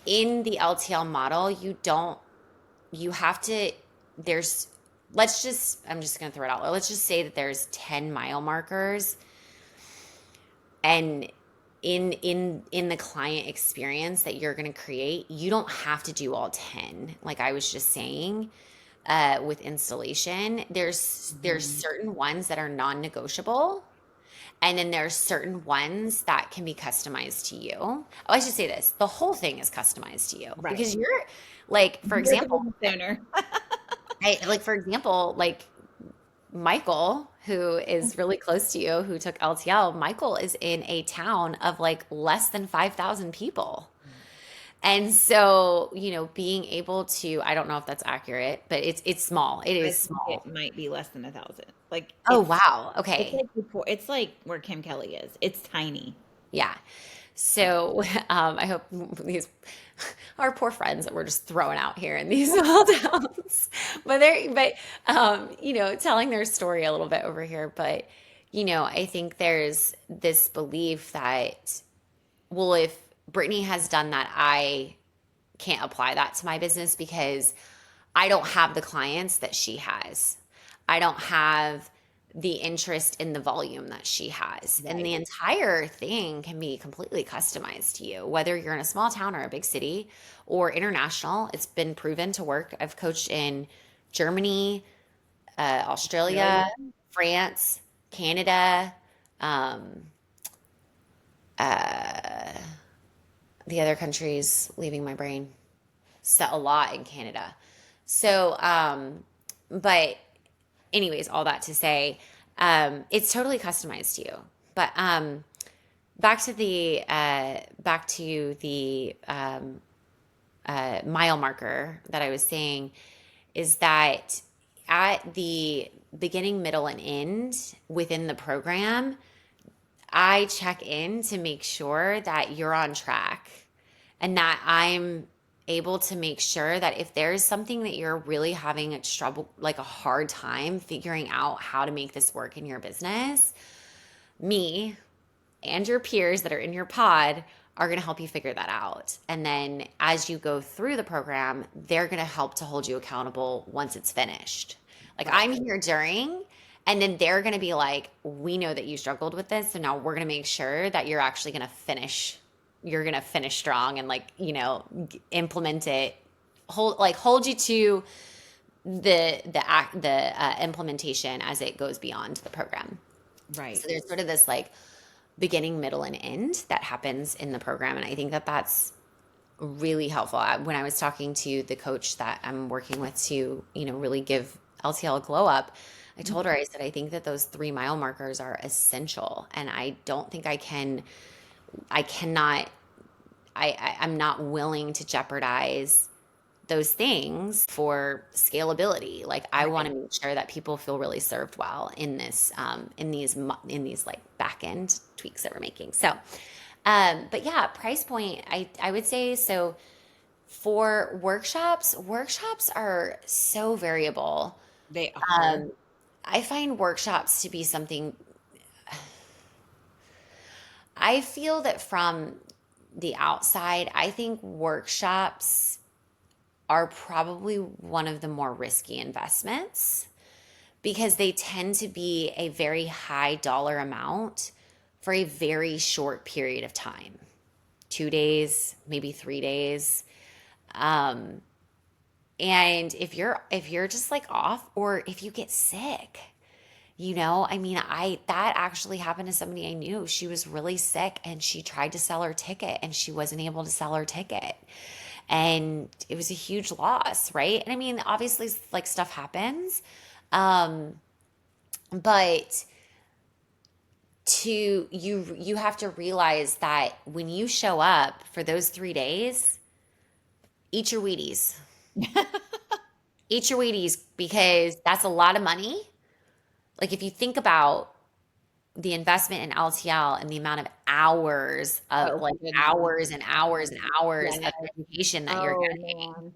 in the LTL model, you have to, there's, I'm just going to throw it out. Let's just say that there's 10 mile markers, and in the client experience that you're going to create, you don't have to do all 10, like I was just saying. With installation, there's Mhm. certain ones that are non-negotiable, and then there's certain ones that can be customized to you. Oh, I should say this: the whole thing is customized to you Right. because you're like, for You're the example, business owner. like Michael, who is really close to you, who took LTL. Michael is in a town of like less than 5,000 people. And so, being able to, I don't know if that's accurate, but it's small. It I is think it small. might be less than 1,000. Like Oh, wow. it's Okay. like it's like where Kim Kelly is. It's tiny. Yeah. So I hope these our poor friends that we're just throwing out here in these small towns, but telling their story a little bit over here. But I think there's this belief that, well, if Brittany has done that, I can't apply that to my business because I don't have the clients that she has. I don't have the interest in the volume that she has. And Right. the entire thing can be completely customized to you, whether you're in a small town or a big city or international. It's been proven to work. I've coached in Germany, Australia, Australia. France, Canada, um, uh, the other countries leaving my brain. So a lot in Canada. So, but anyways, all that to say, it's totally customized to you. But back to the mile marker that I was saying is that at the beginning, middle, and end within the program, I check in to make sure that you're on track and that I'm able to make sure that if there's something that you're really having a trouble, like a hard time figuring out how to make this work in your business, me and your peers that are in your pod are going to help you figure that out. And then as you go through the program, they're going to help to hold you accountable once it's finished. Like Right. I'm here during, and then they're going to be like, we know that you struggled with this. So now we're going to make sure that you're actually going to finish. You're going to finish strong and implement it. Hold you to the implementation as it goes beyond the program. Right. So there's sort of this like beginning, middle, and end that happens in the program. And I think that that's really helpful. When I was talking to the coach that I'm working with to, really give LTL a glow up, I told her, I said, I think that those 3 mile markers are essential. And I don't think I cannot, I'm not willing to jeopardize those things for scalability. Like I want Right. to make sure that people feel really served well in this, in these like back end tweaks that we're making. So, but yeah, price point, I would say so for workshops are so variable. They are. Um, I find workshops to be something I feel that from the outside, I think workshops are probably one of the more risky investments because they tend to be a very high dollar amount for a very short period of time, 2 days, maybe 3 days. Um, and if you're just like off or if you get sick, I mean, I that actually happened to somebody I knew. She was really sick and she tried to sell her ticket and she wasn't able to sell her ticket. And it was a huge loss, right? And I mean, obviously like stuff happens. Um, but you have to realize that when you show up for those 3 days, eat your Wheaties. Eat your Wheaties because that's a lot of money. Like if you think about the investment in LTL and the amount of hours of Oh like goodness. hours and hours and hours Yes. of education that you're Oh getting, man.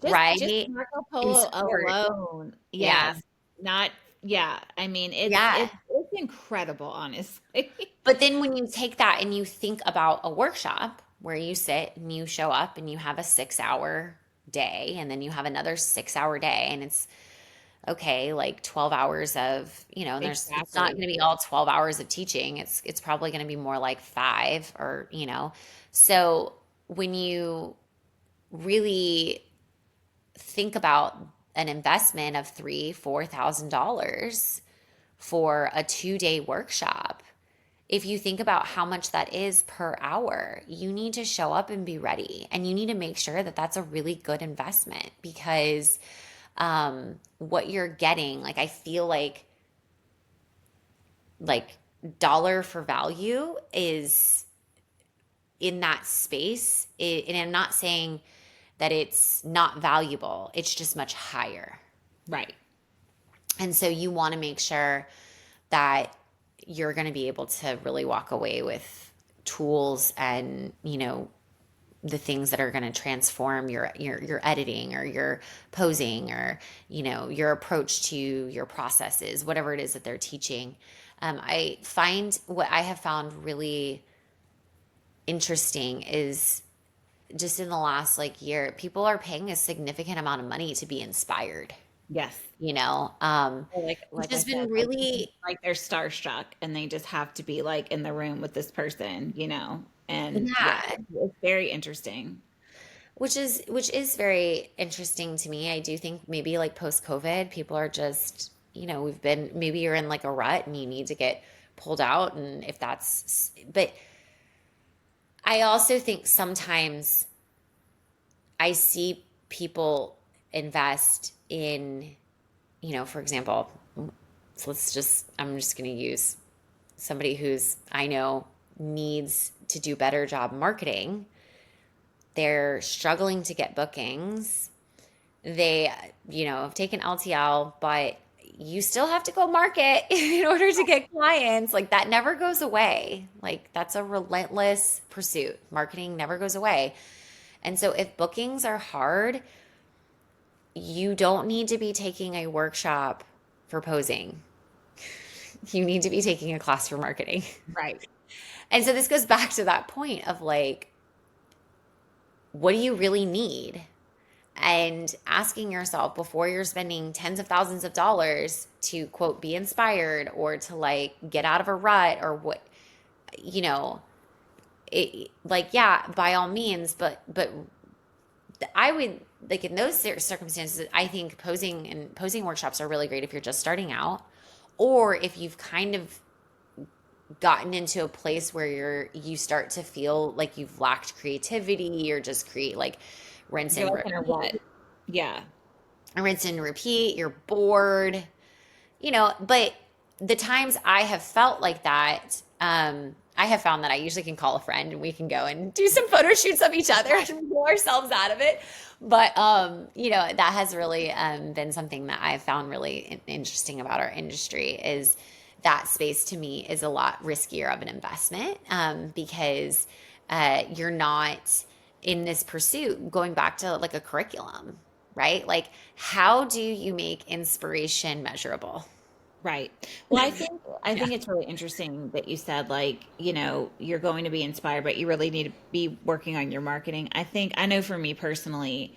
Just right? Marco In Polo support. alone. Yeah. Yes. Not yeah. I mean, it's Yeah. it's it's incredible, honestly. But then when you take that and you think about a workshop where you sit and you show up and you have a 6 hour day and then you have another 6 hour day and it's okay, like 12 hours of, and it's not Exactly. going to be all 12 hours of teaching. It's probably going to be more like 5 or, so when you really think about an investment of $3,000, $4,000 for a 2 day workshop, if you think about how much that is per hour, you need to show up and be ready. And you need to make sure that that's a really good investment because what you're getting, like, I feel like dollar for value is in that space. And I'm not saying that it's not valuable, it's just much higher. Right. And so you want to make sure that you're going to be able to really walk away with tools and, the things that are going to transform your editing or your posing or, your approach to your processes, whatever it is that they're teaching. I find what I have found really interesting is just in the last like year, people are paying a significant amount of money to be inspired, Yes. Or which like I has been said, like really, like they're starstruck and they just have to be like in the room with this person, and yeah, yeah, it's very interesting. which is very interesting to me. I do think maybe like post COVID, people are just, we've been, maybe you're in like a rut and you need to get pulled out. And if that's, but I also think sometimes I see people invest in, for example, so I'm just going to use somebody who's, I know, needs to do better job marketing. They're struggling to get bookings. They, have taken LTL, but you still have to go market in order to get clients. Like that never goes away. Like that's a relentless pursuit. Marketing never goes away. And so if bookings are hard, you don't need to be taking a workshop for posing. You need to be taking a class for marketing. Right. And so this goes back to that point of like, what do you really need? And asking yourself before you're spending tens of thousands of dollars to quote, be inspired or to like get out of a rut or what, you know, like, yeah, by all means, but I would like in those circumstances, I think posing and posing workshops are really great if you're just starting out or if you've kind of gotten into a place where you start to feel like you've lacked creativity or just create like rinse You're and like in a repeat, rut. Yeah. you're bored, but the times I have felt like that, I have found that I usually can call a friend and we can go and do some photo shoots of each other and pull ourselves out of it. But, that has really been something that I've found really interesting about our industry is that space to me is a lot riskier of an investment because you're not in this pursuit going back to like a curriculum, right? Like, how do you make inspiration measurable? Right. Well, I Yeah. think it's really interesting that you said like, you're going to be inspired, but you really need to be working on your marketing. I know for me personally,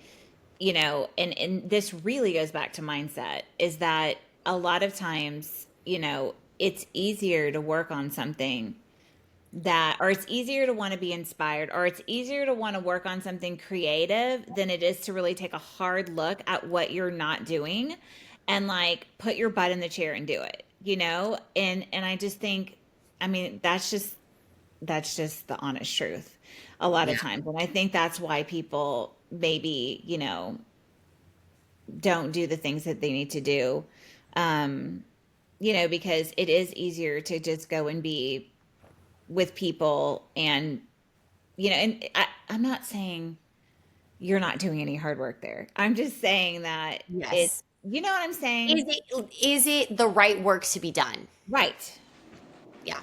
and this really goes back to mindset, is that a lot of times, it's easier to work on something or it's easier to want to be inspired, or it's easier to want to work on something creative than it is to really take a hard look at what you're not doing and like put your butt in the chair and do it, and I just think, I mean, that's just the honest truth a lot Yeah. of times. And I think that's why people maybe, don't do the things that they need to do. Um, because it is easier to just go and be with people and I'm not saying you're not doing any hard work there. I'm just saying that it's, Yes. you know what I'm Is saying? it the right work to be done? Right. Yeah.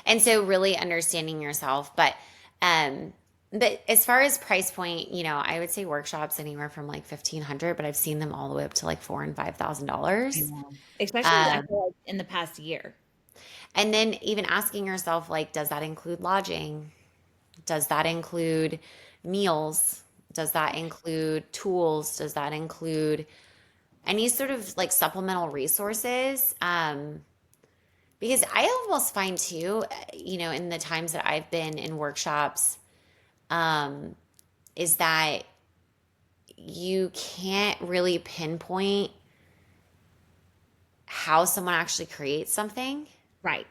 And so really understanding yourself, but as far as price point, I would say workshops anywhere from like 1,500, but I've seen them all the way up to like four and I $5,000. know. Especially I Um, feel like in the past year. and then even asking yourself, like, does that include lodging? Does that include meals? Does that include tools? Does that include any sort of like supplemental resources? Because I almost find too, in the times that I've been in workshops, um, is that you can't really pinpoint how someone actually creates something. Right.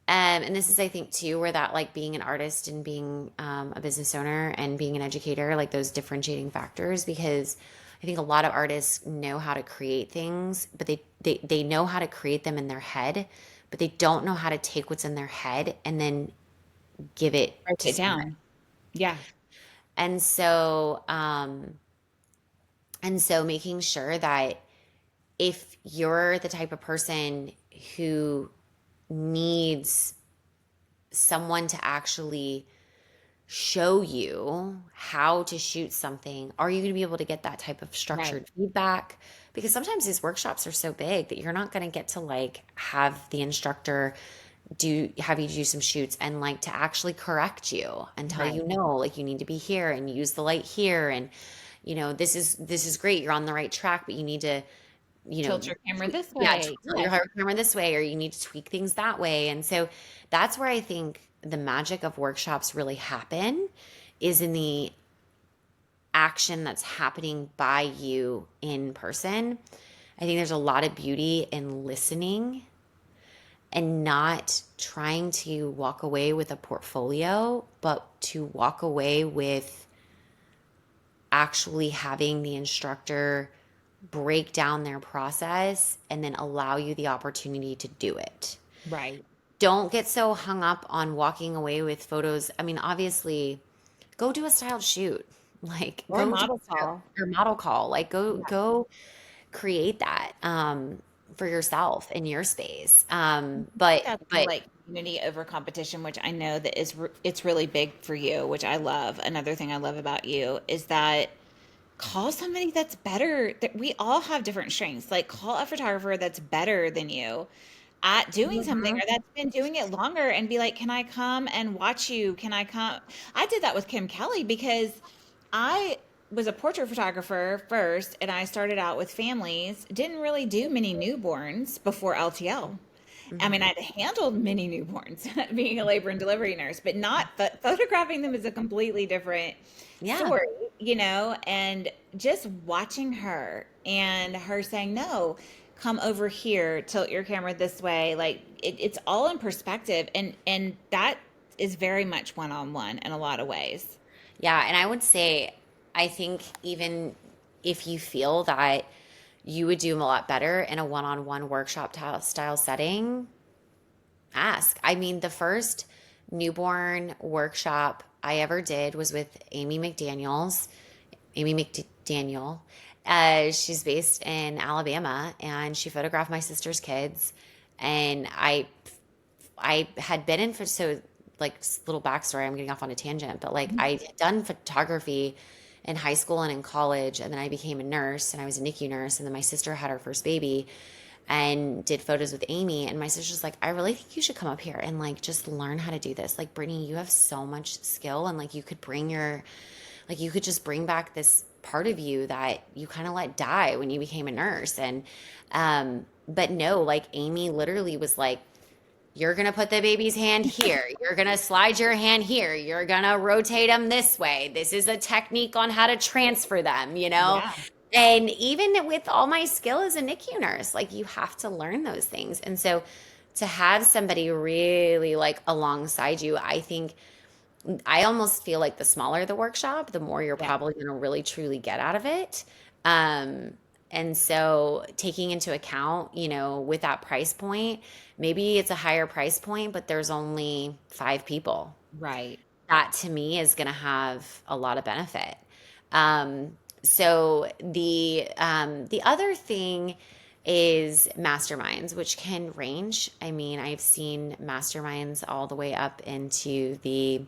And this is, I think, too, where that like being an artist and being a business owner and being an educator, like those differentiating factors, because I think a lot of artists know how to create things, but they know how to create them in their head, but they don't know how to take what's in their head and then give it Write to it someone. down. Yeah. And so, making sure that if you're the type of person who needs someone to actually show you how to shoot something, are you going to be able to get that type of Right. structured feedback? Because sometimes these workshops are so big that you're not going to get to like have the instructor have you do some shoots and like to actually correct you and tell Right. you no, like you need to be here and use the light here, and this is great, you're on the right track, but you need to, you Tilt know, your camera this yeah, way. tilt your Yes. camera this way, or you need to tweak things that way. And so that's where I think the magic of workshops really happen, is in the action that's happening by you in person. I think there's a lot of beauty in listening and not trying to walk away with a portfolio, but to walk away with actually having the instructor break down their process and then allow you the opportunity to do it. Right. Don't get so hung up on walking away with photos. I mean, obviously, go do a styled shoot. Like Or a go do model call. your model call. Like Yeah. go create that for yourself in your space. I think that's the But like community over competition, which I know that it's really big for you, which I love. Another thing I love about you is that call somebody that's better. That we all have different strengths. Like call a photographer that's better than you at doing something Mhm. or that's been doing it longer and be like, "Can I come and watch you? Can I come?" I did that with Kim Kelly because I was a portrait photographer first and I started out with families, didn't really do many newborns before LTL. I mean, Mhm. I'd handled many newborns being a labor and delivery nurse, but not photographing them is a completely different Yeah. story, and just watching her and her saying, no, come over here, tilt your camera this way. Like it's all in perspective. And that is very much one-on-one in a lot of ways. Yeah, and I would say, I think even if you feel that you would do a lot better in a one-on-one workshop style setting, ask. I mean, the first newborn workshop I ever did was with Amy McDaniel. She's based in Alabama, and she photographed my sister's kids. And I had been in for so like little backstory. I'm getting off on a tangent, but like I had done photography in high school and in college, and then I became a nurse, and I was a NICU nurse, and then my sister had her first baby, and did photos with Amy. And my sister's like, I really think you should come up here and like just learn how to do this. Like, Brittany, you have so much skill, and like you could you could just bring back this part of you that you kind of let die when you became a nurse. And but no, like Amy literally was like, you're going to put the baby's hand here. You're going to slide your hand here. You're going to rotate them this way. This is a technique on how to transfer them, you know? Yeah. And even with all my skill as a NICU nurse, like you have to learn those things. And so to have somebody really like alongside you, I think I almost feel like the smaller the workshop, the more you're Yeah. probably going to really truly get out of it. Um, and so taking into account, with that price point, maybe it's a higher price point, but there's only 5 people. Right. That to me is going to have a lot of benefit. So the other thing is masterminds, which can range. I mean, I've seen masterminds all the way up into the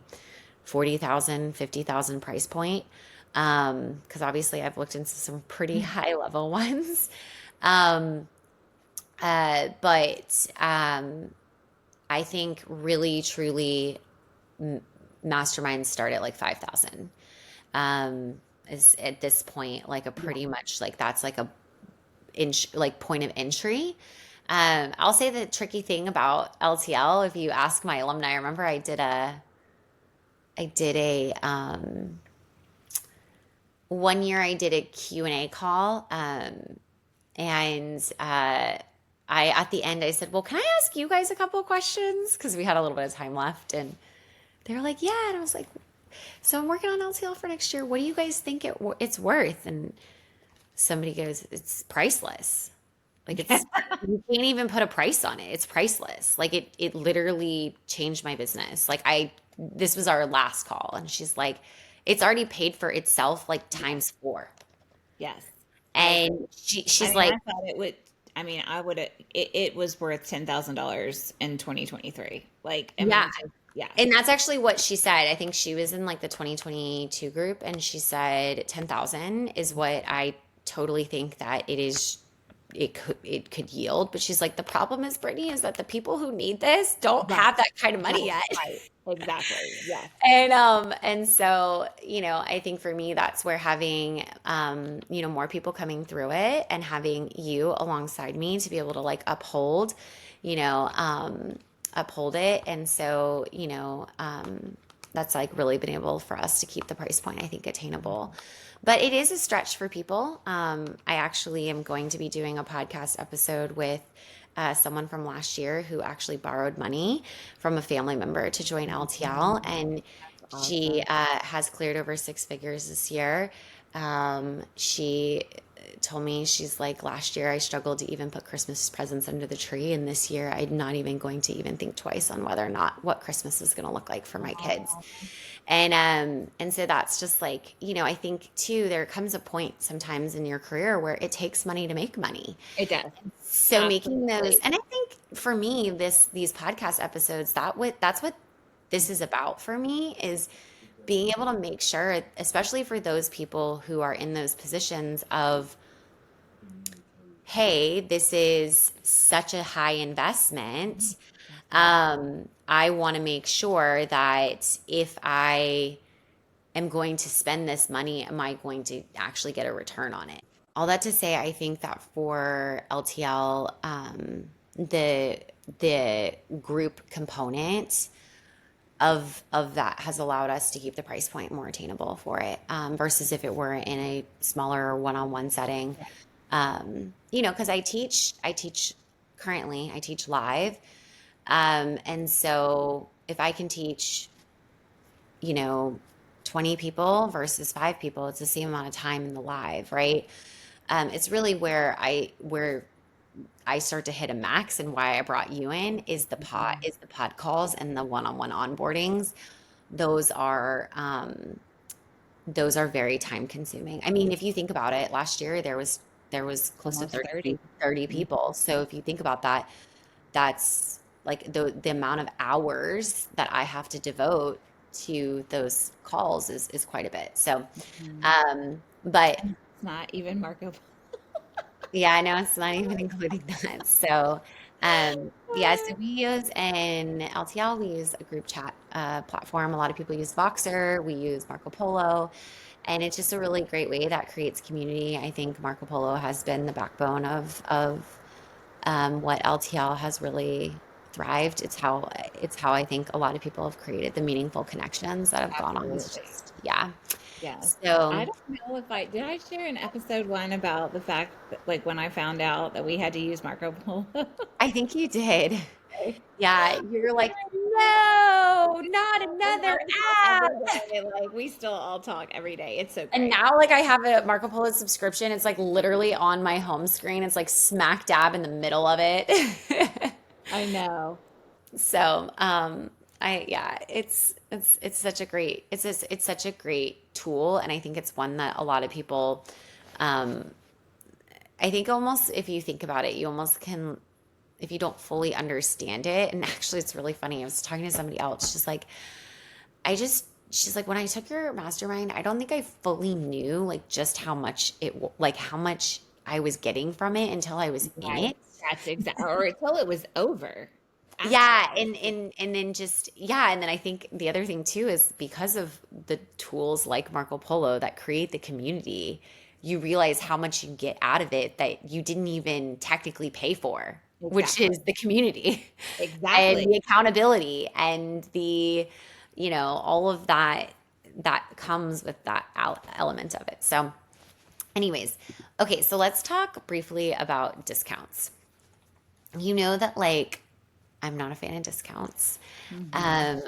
40,000, 50,000 price point. Because obviously I've looked into some pretty high level ones. Um, but I think really, truly, masterminds start at like 5,000. Is at this point like a Yeah. pretty much like that's like a like point of entry. I'll say the tricky thing about LTL, if you ask my alumni, I remember I did a one year I did a Q&A call, and I at the end I said, well, can I ask you guys a couple of questions, because we had a little bit of time left, and they were like, yeah. And I was like, so I'm working on LTL for next year, what do you guys think it's worth? And somebody goes, it's priceless. Like it's you can't even put a price on it. It's priceless. Like it literally changed my business. Like this was our last call, and she's like, it's already paid for itself like Yes. times four. Yes. I agree. And I she's mean, like, I thought it would. I mean, I would. It was worth $10,000 in 2023. Like, I yeah. mean, just. Yeah. And that's actually what she said. I think she was in like the 2022 group, and she said 10,000 is what I totally think that it could yield. But she's like, the problem is, Brittany, is that the people who need this don't Right. have that kind of money That's yet. right. Exactly. Yes. And so, I think for me, that's where having more people coming through it and having you alongside me to be able to like you know, uphold it. And so, that's like really been able for us to keep the price point, I think, attainable. But it is a stretch for people. I actually am going to be doing a podcast episode with someone from last year who actually borrowed money from a family member to join LTL, and she Awesome. has cleared over six figures this year. She told me, she's like, last year I struggled to even put Christmas presents under the tree, and this year I'm not even going to even think twice on whether or not what Christmas is going to look like for my kids. And so that's just like, I think too, there comes a point sometimes in your career where it takes money to make money. It does. So making those, Absolutely. and I think for me, these podcast episodes, that's what this is about for me, is being able to make sure, especially for those people who are in those positions of, hey, this is such a high investment. I want to make sure that if I am going to spend this money, am I going to actually get a return on it? All that to say, I think that for LTL, the the group component of that has allowed us to keep the price point more attainable for it, versus if it were in a smaller one-on-one setting. Because I teach currently, I teach live, and so if I can teach, you know, 20 people versus five people, it's the same amount of time in the live, right? It's really where I start to hit a max, and why I brought you in is the pod calls and the one-on-one onboardings. Those are those are very time consuming. I mean, if you think about it, last year there was close to Almost 30. 30 people. So if you think about that, that's like the amount of hours that I have to devote to those calls is quite a bit. So, Mhm. but It's not even Marco. yeah, I know it's not even including that. So, yeah, so we use in LTL, we use a group chat platform. A lot of people use Voxer, we use Marco Polo, and it's just a really great way that creates community. I think Marco Polo has been the backbone of what LTL has really thrived. It's how I think a lot of people have created the meaningful connections that have gone on. It's Absolutely. just, yeah. Yes. I So don't know if I did I share in episode one about the fact that like when I found out that we had to use Marco Polo. I think you did. Yeah, you're like, no, not And now another we talk app. every day. Like we still all talk every day. It's so And great. now, like, I have a Marco Polo subscription. It's like literally on my home screen. It's like smack dab in the middle of it. I know. So, yeah, it's such a great, it's such a great tool, and I think it's one that a lot of people, um, I think almost if you think about it, you almost can, if you don't fully understand it. And actually, it's really funny. I was talking to somebody else. She's like, when I took your mastermind, I don't think I fully knew like just how much like how much I was getting from it until I was in Right. it. That's exactly or until it was over. Yeah, Actually. and then just, yeah, and then I think the other thing too is because of the tools like Marco Polo that create the community, you realize how much you get out of it that you didn't even technically pay for, which Exactly. is the community and Exactly. the accountability and all of that comes with that element of it. So, anyways, okay, so let's talk briefly about discounts. You know that, like, I'm not a fan of discounts. Hmm.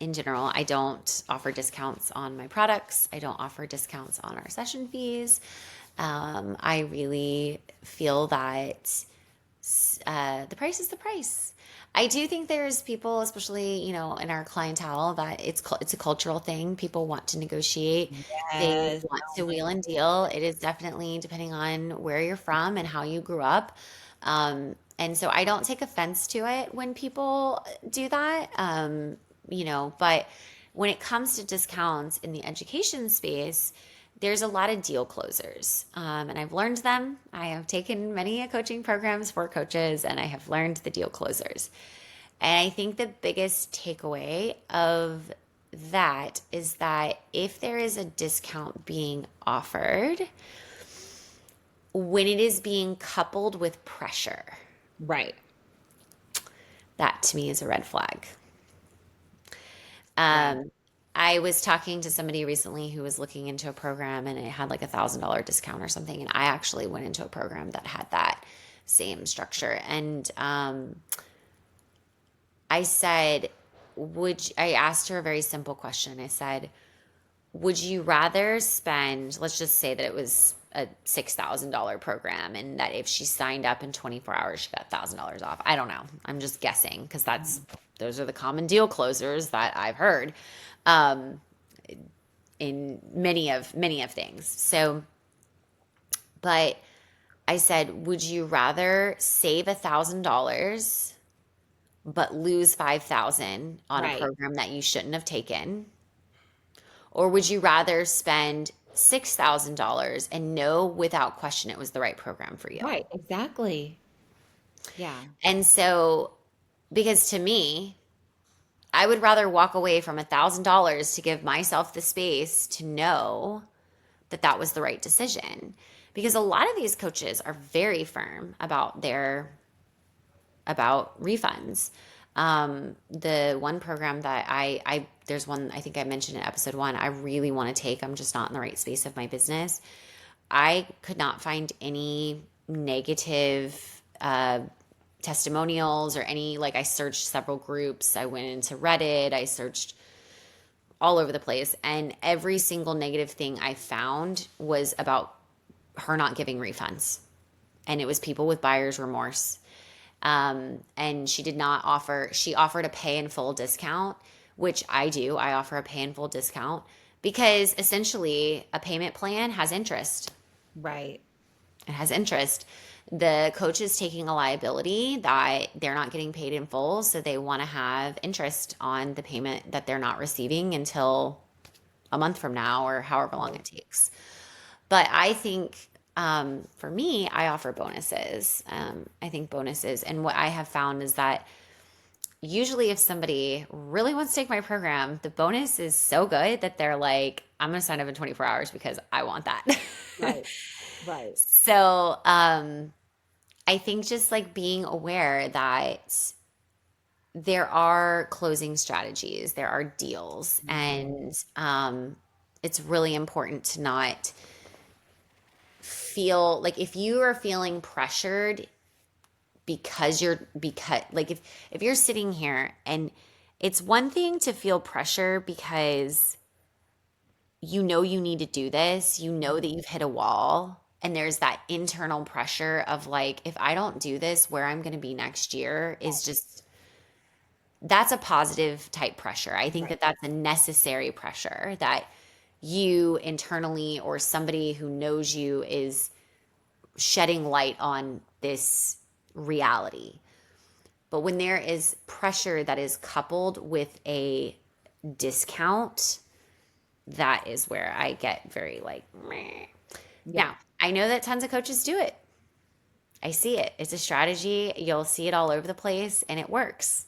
In general, I don't offer discounts on my products. I don't offer discounts on our session fees. I really feel that the price is the price. I do think there's people, especially in our clientele, that it's a cultural thing. People want to negotiate. They Yes. want Oh to my wheel and deal. It is definitely depending on where you're from and how you grew up. And so I don't take offense to it when people do that. But when it comes to discounts in the education space, there's a lot of deal closers. And I've learned them. I have taken many coaching programs for coaches, and I have learned the deal closers. And I think the biggest takeaway of that is that if there is a discount being offered, when it is being coupled with pressure, Right. that to me is a red flag. Right. I was talking to somebody recently who was looking into a program and it had like $1,000 discount or something. And I actually went into a program that had that same structure. And I asked her a very simple question. I said, would you rather spend, let's just say that it was a $6,000 program and that if she signed up in 24 hours, she got $1,000 off? I don't know. I'm just guessing because those are the common deal closers that I've heard in many of things. So, but I said, would you rather save $1,000 but lose 5,000 on a Right. program that you shouldn't have taken? Or would you rather spend $6,000 and know without question it was the right program for you? Right. Exactly. Yeah. And so, because to me, I would rather walk away from $1,000 to give myself the space to know that that was the right decision. Because a lot of these coaches are very firm about refunds. The one program that there's one I think I mentioned in episode 1 I really want to take. I'm just not in the right space of my business. I could not find any negative testimonials or any, like, I searched several groups. I went into Reddit. I searched all over the place. And every single negative thing I found was about her not giving refunds. And it was people with buyer's remorse. And she offered a pay in full discount, which I do. I offer a pay in full discount because essentially a payment plan has interest. Right. It has interest. The coach is taking a liability that they're not getting paid in full, so they want to have interest on the payment that they're not receiving until a month from now or however long it takes. But I think for me, I offer bonuses. I think bonuses, and what I have found is that usually if somebody really wants to take my program, the bonus is so good that they're like, I'm going to sign up in 24 hours because I want that. Right. Right. So I think just like being aware that there are closing strategies, there are deals, and it's really important to not feel like if you are feeling pressured because like if you're sitting here and it's one thing to feel pressure because you know you need to do this, you know that you've hit a wall, and there's that internal pressure of like, if I don't do this, where I'm going to be next year is just, that's a positive type pressure. I think Right. that that's a necessary pressure that you internally or somebody who knows you is shedding light on this reality. But when there is pressure that is coupled with a discount, that is where I get very like, meh. Yeah. Now, I know that tons of coaches do it. I see it. It's a strategy. You'll see it all over the place and it works.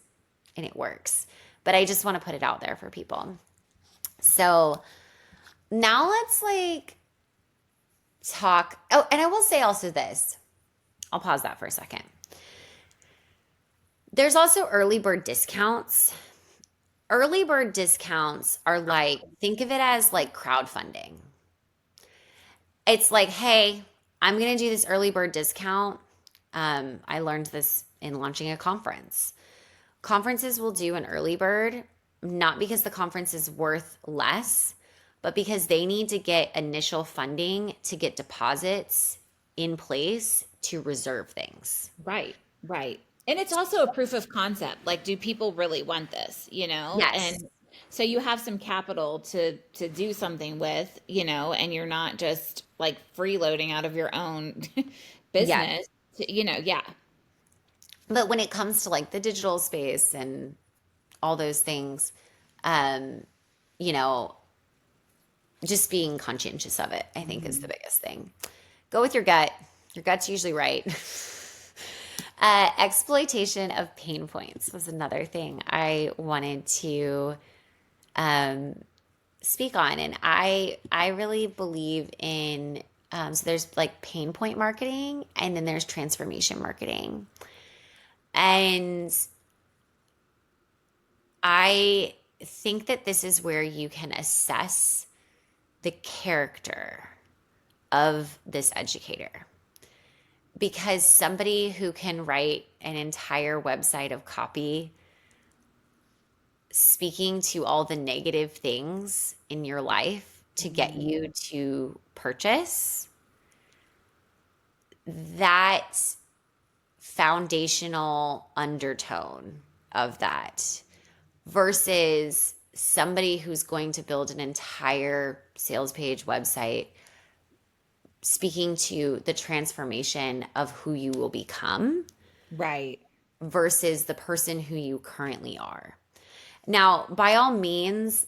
And it works. But I just want to put it out there for people. So now let's like talk. Oh, and I will say also this. I'll pause that for a second. There's also early bird discounts. Early bird discounts are like, think of it as like crowdfunding. It's like, hey, I'm going to do this early bird discount. I learned this in launching a conference. Conferences will do an early bird, not because the conference is worth less, but because they need to get initial funding to get deposits in place to reserve things. Right. Right. And it's also a proof of concept. Like, do people really want this? Yes. And so you have some capital to do something with, and you're not just like freeloading out of your own Yes. business. Yeah. But when it comes to like the digital space and all those things, um, you know, just being conscientious of it, I think is the Mhm. biggest thing. Go with your gut. Your gut's usually right. Exploitation of pain points was another thing I wanted to um, speak on, and I really believe in so there's like pain point marketing, and then there's transformation marketing, and I think that this is where you can assess the character of this educator. Because somebody who can write an entire website of copy speaking to all the negative things in your life to get Mhm. you to purchase, that foundational undertone of that versus somebody who's going to build an entire sales page website speaking to the transformation of who you will become Right. versus the person who you currently are. Now, by all means,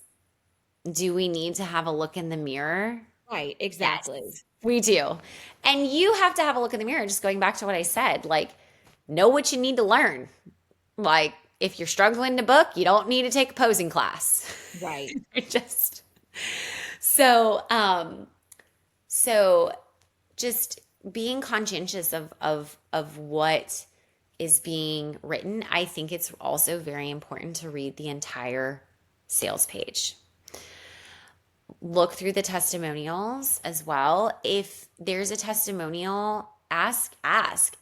do we need to have a look in the mirror? Right. Exactly. Yes, we do. And you have to have a look in the mirror, just going back to what I said, like, know what you need to learn. Like, if you're struggling to book, you don't need to take a posing class. Right. It just so so just being conscientious of what is being written. I think it's also very important to read the entire sales page. Look through the testimonials as well. If there's a testimonial, ask,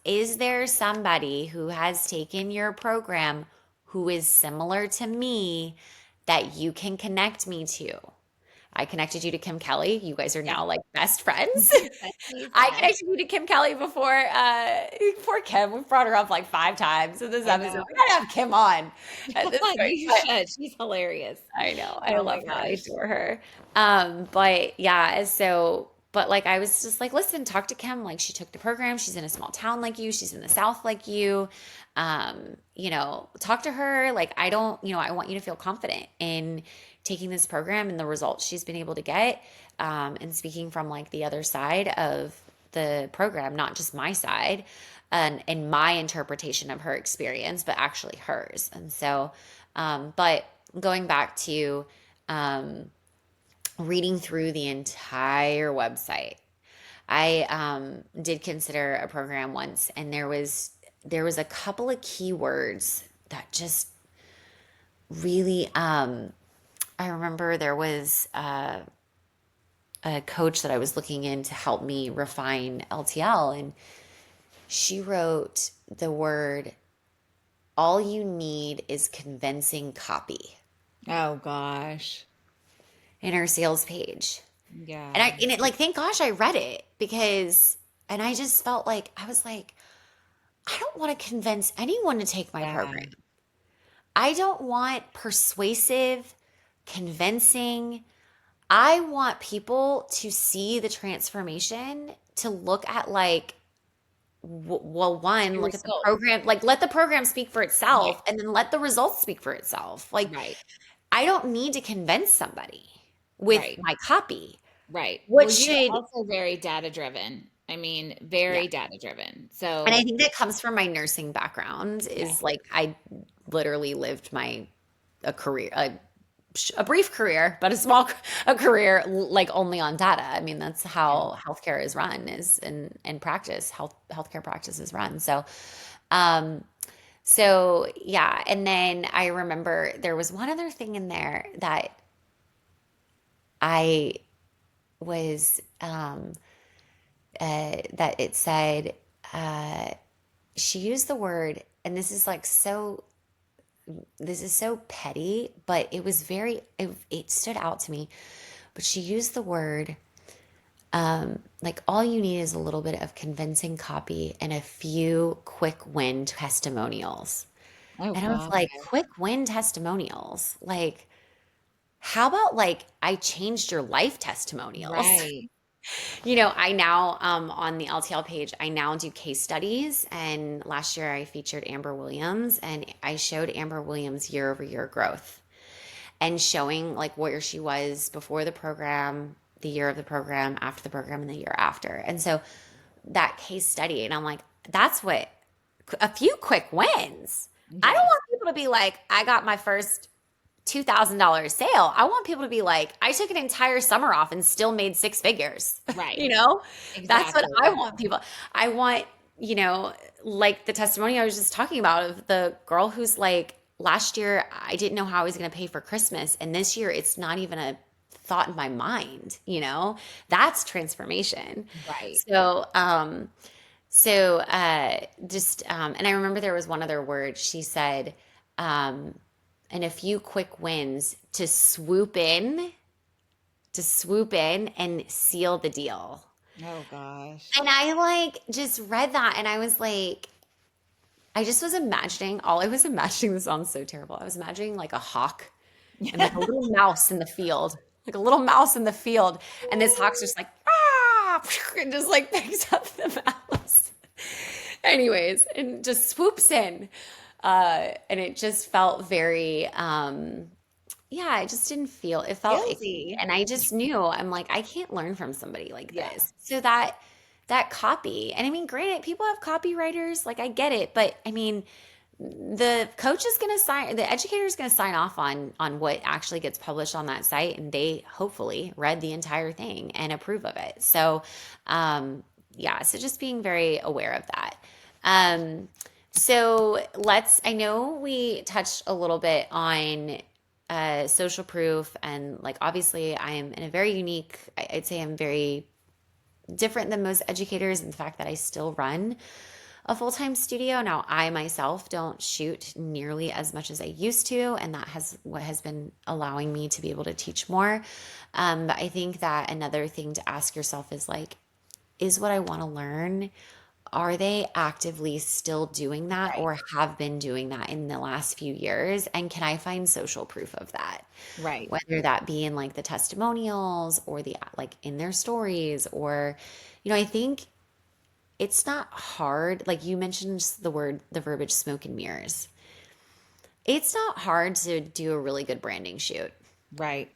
is there somebody who has taken your program who is similar to me that you can connect me to? I connected you to Kim Kelly. You guys are Yeah. now like best friends. Besties, I yes. connected you to Kim Kelly before Kim. We've brought her up like 5 times in this I episode. know. We gotta have Kim on at this point. You But should. She's hilarious. I know. I Oh my love her. I gosh. adore her. But yeah, but like I was just like, listen, talk to Kim. Like she took the program. She's in a small town like you. She's in the South like you. Talk to her. Like I don't, I want you to feel confident in taking this program and the results she's been able to get. And speaking from like the other side of the program, not just my side and my interpretation of her experience, but actually hers. And so, but going back to um, reading through the entire website, I did consider a program once, and there was a couple of keywords that just really. I remember there was a coach that I was looking in to help me refine LTL, and she wrote the word, all you need is convincing copy Oh gosh. in her sales page. And Yeah. and it like, thank gosh I read it because, and I just felt like, I was like, I don't want to convince anyone to take my Yeah. program. I don't want persuasive, convincing. I want people to see the transformation, to look at like, well, one, Your look at the result. program, like let the program speak for Right. itself and then let the results speak for itself. Like, Right. I don't need to convince somebody with Right. my copy. Right. What Well, you're should, also very data driven. I mean, yeah. very data driven. And I So, think that comes from my nursing background yeah. is like, I literally lived a career, a brief career, but a career like only on data. I mean, that's Yeah. how healthcare is run is in practice, healthcare practice is run. Um, so yeah. And then I remember there was one other thing in there that I was, that it said, uh, she used the word, and this is so petty, but it stood out to me. But she used the word, like, all you need is a little bit of convincing copy and a few quick win testimonials. Oh And I was God. like, quick win testimonials? Like, how about like I changed your life testimonials? Right. I now on the LTL page, I now do case studies. And last year I featured Amber Williams, and I showed Amber Williams year over year growth and showing like where she was before the program, the year of the program, after the program, and the year after. And so that case study, and I'm like, that's what a few quick wins. I don't Yes. want people to be like, I got my first $2,000 sale. I want people to be like, I took an entire summer off and still made six figures. Right. you know, that's what I Exactly. want people. I want, like the testimony I was just talking about of the girl who's like, last year I didn't know how I was going to pay for Christmas. And this year it's not even a thought in my mind. That's transformation. Right. So, and I remember there was one other word she said, um, and a few quick wins to swoop in and seal the deal. Oh gosh. And I like just read that and I was like, I just was imagining, all I was imagining, this sounds so terrible. I was imagining like a hawk and like a little mouse in the field, like a little mouse in the field. And this hawk's just like, ah, and just like picks up the mouse. Anyways, and just swoops in. And it just felt very, yeah, it just didn't feel, it felt icky. Guilty. And I just knew, I'm like, I can't learn from somebody like Yeah. this. So that copy, and I mean, granted, people have copywriters, like I get it, but I mean, the coach is going to sign, the educator is going to sign off on what actually gets published on that site, and they hopefully read the entire thing and approve of it. So, yeah, so just being very aware of that. Um, I know we touched a little bit on social proof, and like obviously I am in a very unique, I'd say I'm very different than most educators in the fact that I still run a full-time studio. Now, I myself don't shoot nearly as much as I used to, and that has what has been allowing me to be able to teach more. But I think that another thing to ask yourself is like, is what I want to learn, are they actively still doing that Right. or have been doing that in the last few years? And can I find social proof of that? Right. Whether that be in like the testimonials or the like in their stories, or, I think it's not hard. Like you mentioned the verbiage smoke and mirrors. It's not hard to do a really good branding shoot. Right.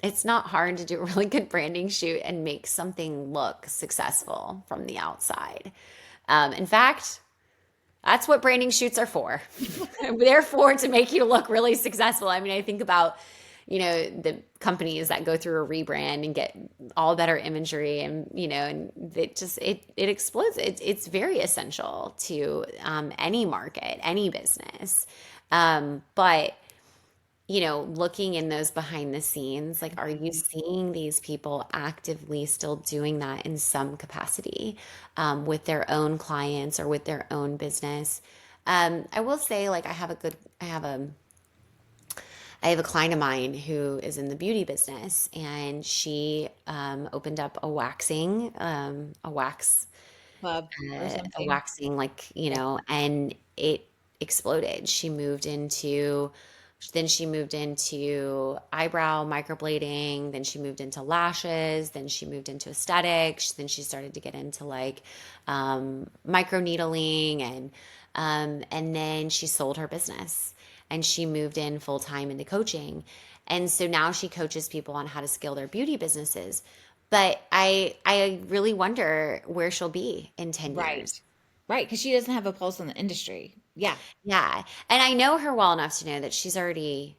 It's not hard to do a really good branding shoot and make something look successful from the outside. In fact, that's what branding shoots are for. They're for to make you look really successful. I mean, I think about, the companies that go through a rebrand and get all better imagery, and it explodes. It's very essential to any market, any business. But looking in those behind the scenes, like, are you seeing these people actively still doing that in some capacity with their own clients or with their own business? I will say, like, I have a client of mine who is in the beauty business, and she opened up a wax Club or a something. waxing, like, Yeah. and it exploded. Then she moved into eyebrow microblading, then she moved into lashes, then she moved into aesthetics, then she started to get into like micro needling, and then she sold her business and she moved in full time into coaching. And so now she coaches people on how to scale their beauty businesses. But I really wonder where she'll be in 10 Right. years. Right. Because she doesn't have a pulse on the industry. Yeah. Yeah. And I know her well enough to know that she's already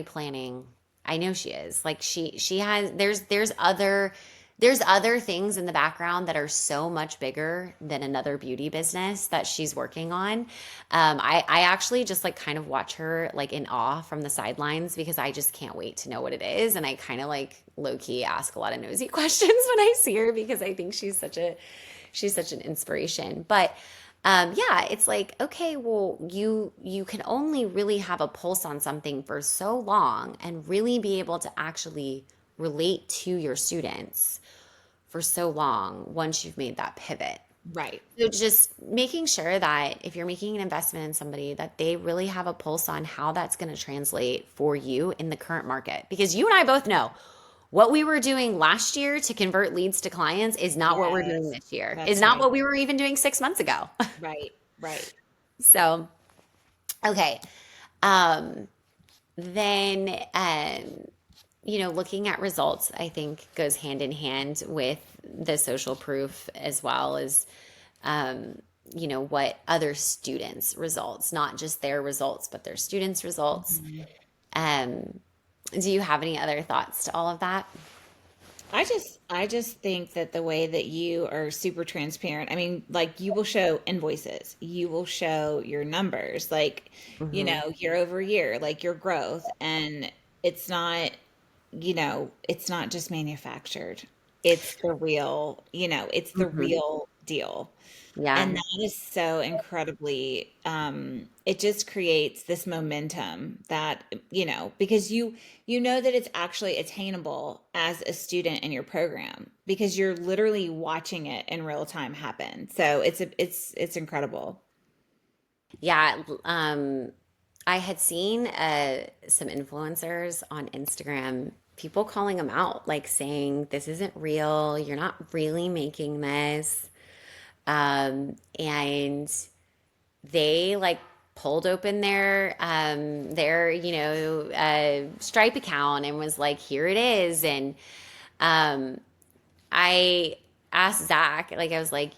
planning. I know she is. Like she has there's other things in the background that are so much bigger than another beauty business that she's working on. I actually just like kind of watch her like in awe from the sidelines because I just can't wait to know what it is. And I kind of like low key ask a lot of nosy questions when I see her because I think she's such an inspiration. But yeah, it's like, okay, well, you can only really have a pulse on something for so long and really be able to actually relate to your students for so long once you've made that pivot. Right. So just making sure that if you're making an investment in somebody, that they really have a pulse on how that's going to translate for you in the current market. Because you and I both know what we were doing last year to convert leads to clients is not what we're doing Yes, this year, is that's not right. what we were even doing 6 months ago. Right, right. So, okay. Um, then, looking at results, I think goes hand in hand with the social proof as well as, um, what other students' results, not just their results, but their students' results. Mhm. Um, do you have any other thoughts to all of that? I just think that the way that you are super transparent, I mean, like you will show invoices, you will show your numbers, like, Hmm. year over year, like your growth, and it's not, it's not just manufactured. It's the real, it's the Hmm. real deal. And Yeah. that is so incredibly, it just creates this momentum that, because you know that it's actually attainable as a student in your program because you're literally watching it in real time happen. So it's incredible. Yeah. I had seen some influencers on Instagram, people calling them out, like saying, this isn't real. You're not really making this. And they like pulled open their Stripe account and was like, here it is. And um, I asked Zach, like, I was like,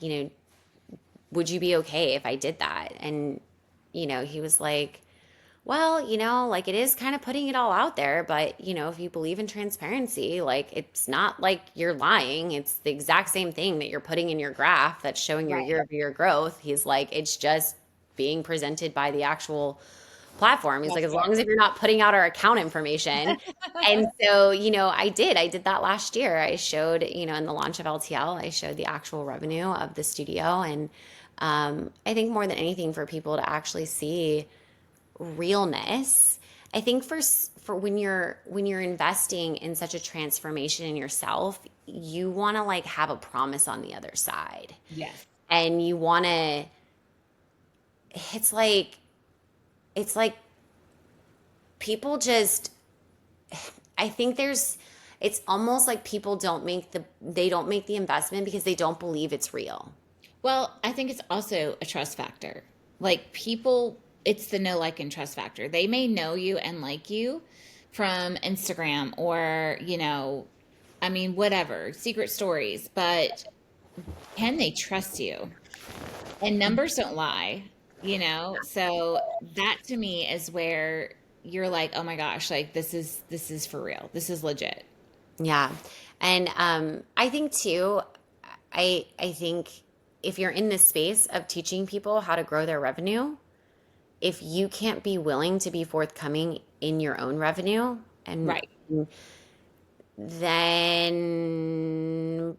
would you be okay if I did that? And, he was like, well, like it is kind of putting it all out there, but if you believe in transparency, like it's not like you're lying. It's the exact same thing that you're putting in your graph that's showing your Right. year over year growth. He's like, it's just being presented by the actual platform. He's like, That's as long fair. as if you're not putting out our account information. And so, I did that last year. I showed, in the launch of LTL, I showed the actual revenue of the studio. And I think more than anything for people to actually see realness. I think for when you're investing in such a transformation in yourself, you want to like have a promise on the other side. Yes. And you want to it's like it's like people just I think there's it's almost like people don't make the investment because they don't believe it's real. Well, I think it's also a trust factor. Like people, it's the know, like, and trust factor. They may know you and like you from Instagram or, I mean, whatever, secret stories, but can they trust you? And numbers don't lie, So that to me is where you're like, oh my gosh, like this is for real. This is legit. Yeah. And I think too, I think if you're in this space of teaching people how to grow their revenue, if you can't be willing to be forthcoming in your own revenue, and Right. then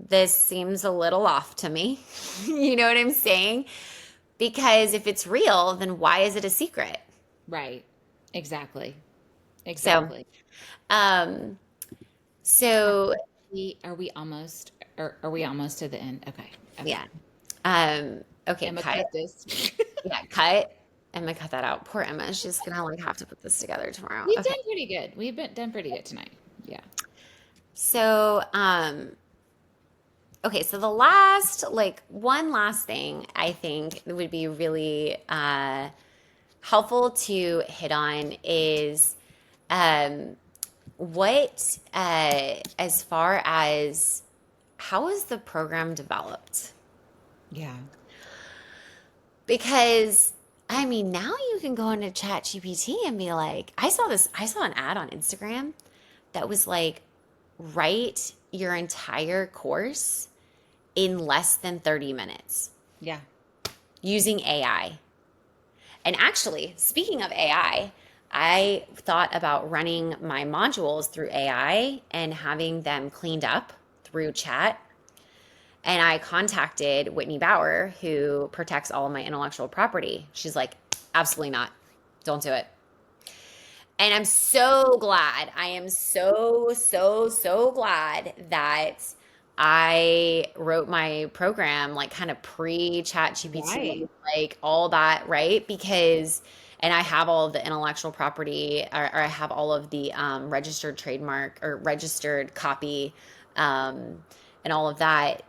this seems a little off to me. You know what I'm saying? Because if it's real, then why is it a secret? Right. Exactly. So, Exactly. um, Are so we almost are we almost to the end? Okay. Okay. yeah. Okay, Emma, cut. cut this. Yeah, cut. I'm gonna cut that out. Poor Emma. She's gonna like have to put this together tomorrow. We've Okay. done pretty good. We've been done pretty good tonight. Yeah. So, okay, so the last, like, one last thing I think would be really helpful to hit on is um, as far as how is the program developed? Yeah. Because I mean, now you can go into Chat GPT and be like, I saw an ad on Instagram that was like, write your entire course in less than 30 minutes Yeah. using AI. And actually, speaking of I thought about running my modules through AI and having them cleaned up through chat. And I contacted Whitney Bauer, who protects all of my intellectual property. She's like, absolutely not. Don't do it. And I'm so glad. I am so, so, so glad that I wrote my program like kind of pre chat Right. GPT, like all that, right? Because and I have all of the intellectual property, or I have all of the registered trademark or registered copy, and all of that.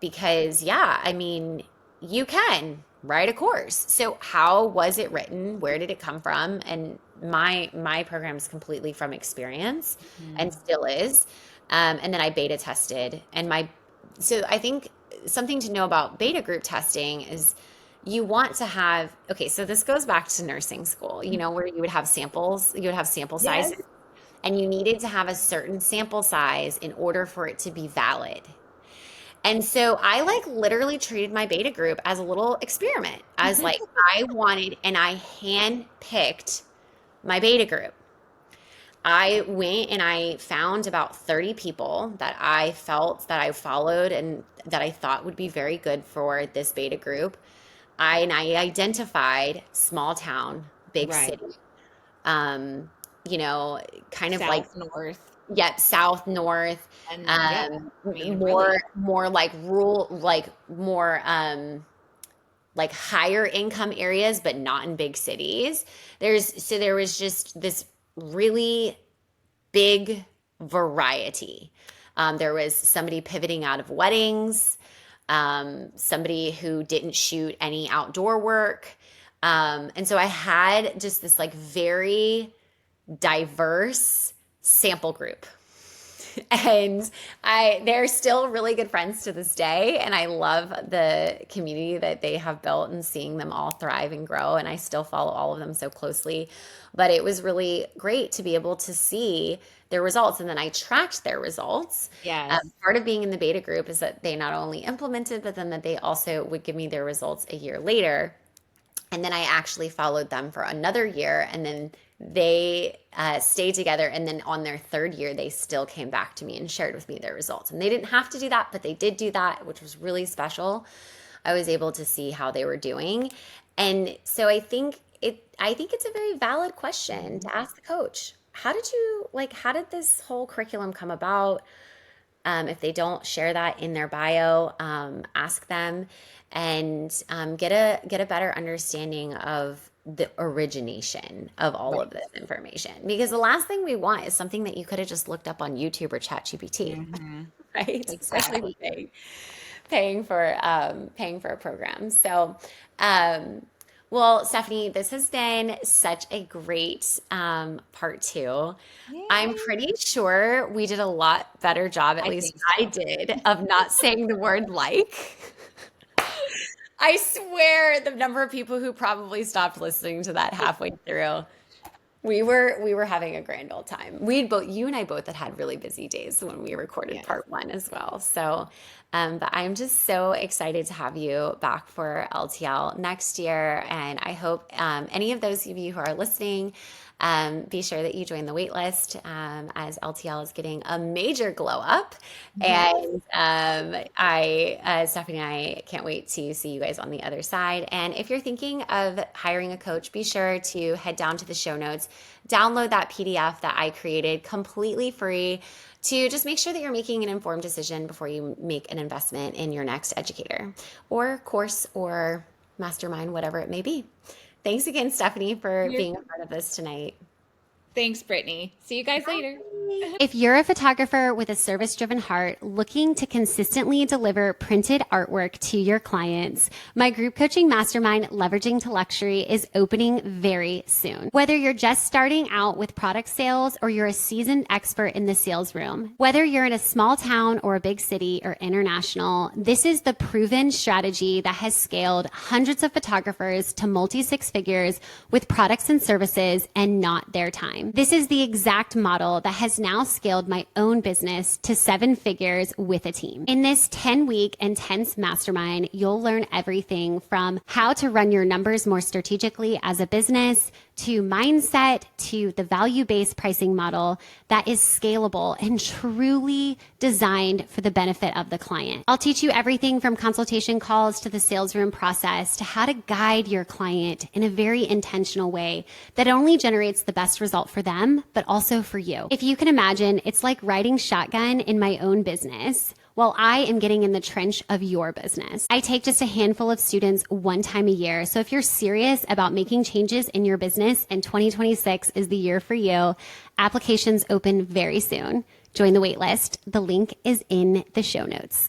Because, yeah, I mean, you can write a course. So how was it written? Where did it come from? And my program is completely from experience and Mhm. still is. And then I beta tested, and so I think something to know about beta group testing is you want to have, okay, so this goes back to nursing school, where you would have samples, you would have sample Yes. sizes, and you needed to have a certain sample size in order for it to be valid. And so I like literally treated my beta group as a little experiment, as like I wanted, and I hand picked my beta group. I went and I found about 30 people that I felt that I followed and that I thought would be very good for this beta group. And I identified small town, big Right. city, um, you know, kind of like, South, north, yep, south, north, and yeah, I mean, more, really, more like rural, like more, like higher income areas, but not in big cities. So there was just this really big variety. There was somebody pivoting out of weddings, somebody who didn't shoot any outdoor work. And so I had just this like very diverse sample group. And they're still really good friends to this day, and I love the community that they have built and seeing them all thrive and grow, and I still follow all of them so closely. But it was really great to be able to see their results, and then I tracked their results. yes. Part of being in the beta group is that they not only implemented, but then that they also would give me their results a year later. And then I actually followed them for another year, and then they stayed together. And then on their third year, they still came back to me and shared with me their results. And they didn't have to do that, but they did do that, which was really special. I was able to see how they were doing. And so I think it's a very valid question to ask the coach. How did this whole curriculum come about? If they don't share that in their bio, ask them and get a better understanding of the origination of all of Right. this information. Because the last thing we want is something that you could have just looked up on YouTube or ChatGPT, Hmm. right? Especially Exactly. with paying for a program. So, um, well, Stephanie, this has been such a great part two. I'm Yay. pretty sure we did a lot better job, at I least think I so. did, of not saying the word like. I swear the number of people who probably stopped listening to that halfway through. We were having a grand old time. You and I both had really busy days when we recorded Yes. part one as well. So, but I'm just so excited to have you back for LTL next year, and I hope any of those of you who are listening, be sure that you join the wait list, as LTL is getting a major glow up. Yes. And Stephanie and I can't wait to see you guys on the other side. And if you're thinking of hiring a coach, be sure to head down to the show notes, download that PDF that I created completely free to just make sure that you're making an informed decision before you make an investment in your next educator or course or mastermind, whatever it may be. Thanks again, Stephanie, for You're, being a part of this tonight. thanks, Brittany. See you guys later. If you're a photographer with a service driven heart looking to consistently deliver printed artwork to your clients, my group coaching mastermind, Leveraging to Luxury, is opening very soon. Whether you're just starting out with product sales or you're a seasoned expert in the sales room, whether you're in a small town or a big city or international, this is the proven strategy that has scaled hundreds of photographers to multi six figures with products and services and not their time. This is the exact model that has now scaled my own business to seven figures with a team. In this 10-week intense mastermind, you'll learn everything from how to run your numbers more strategically as a business, to mindset, to the value-based pricing model that is scalable and truly designed for the benefit of the client. I'll teach you everything from consultation calls to the sales room process to how to guide your client in a very intentional way that only generates the best result for them, but also for you. If you can imagine, it's like riding shotgun in my own business, while I am getting in the trench of your business. I take just a handful of students one time a year. So if you're serious about making changes in your business and 2026 is the year for you, applications open very soon. Join the waitlist. The link is in the show notes.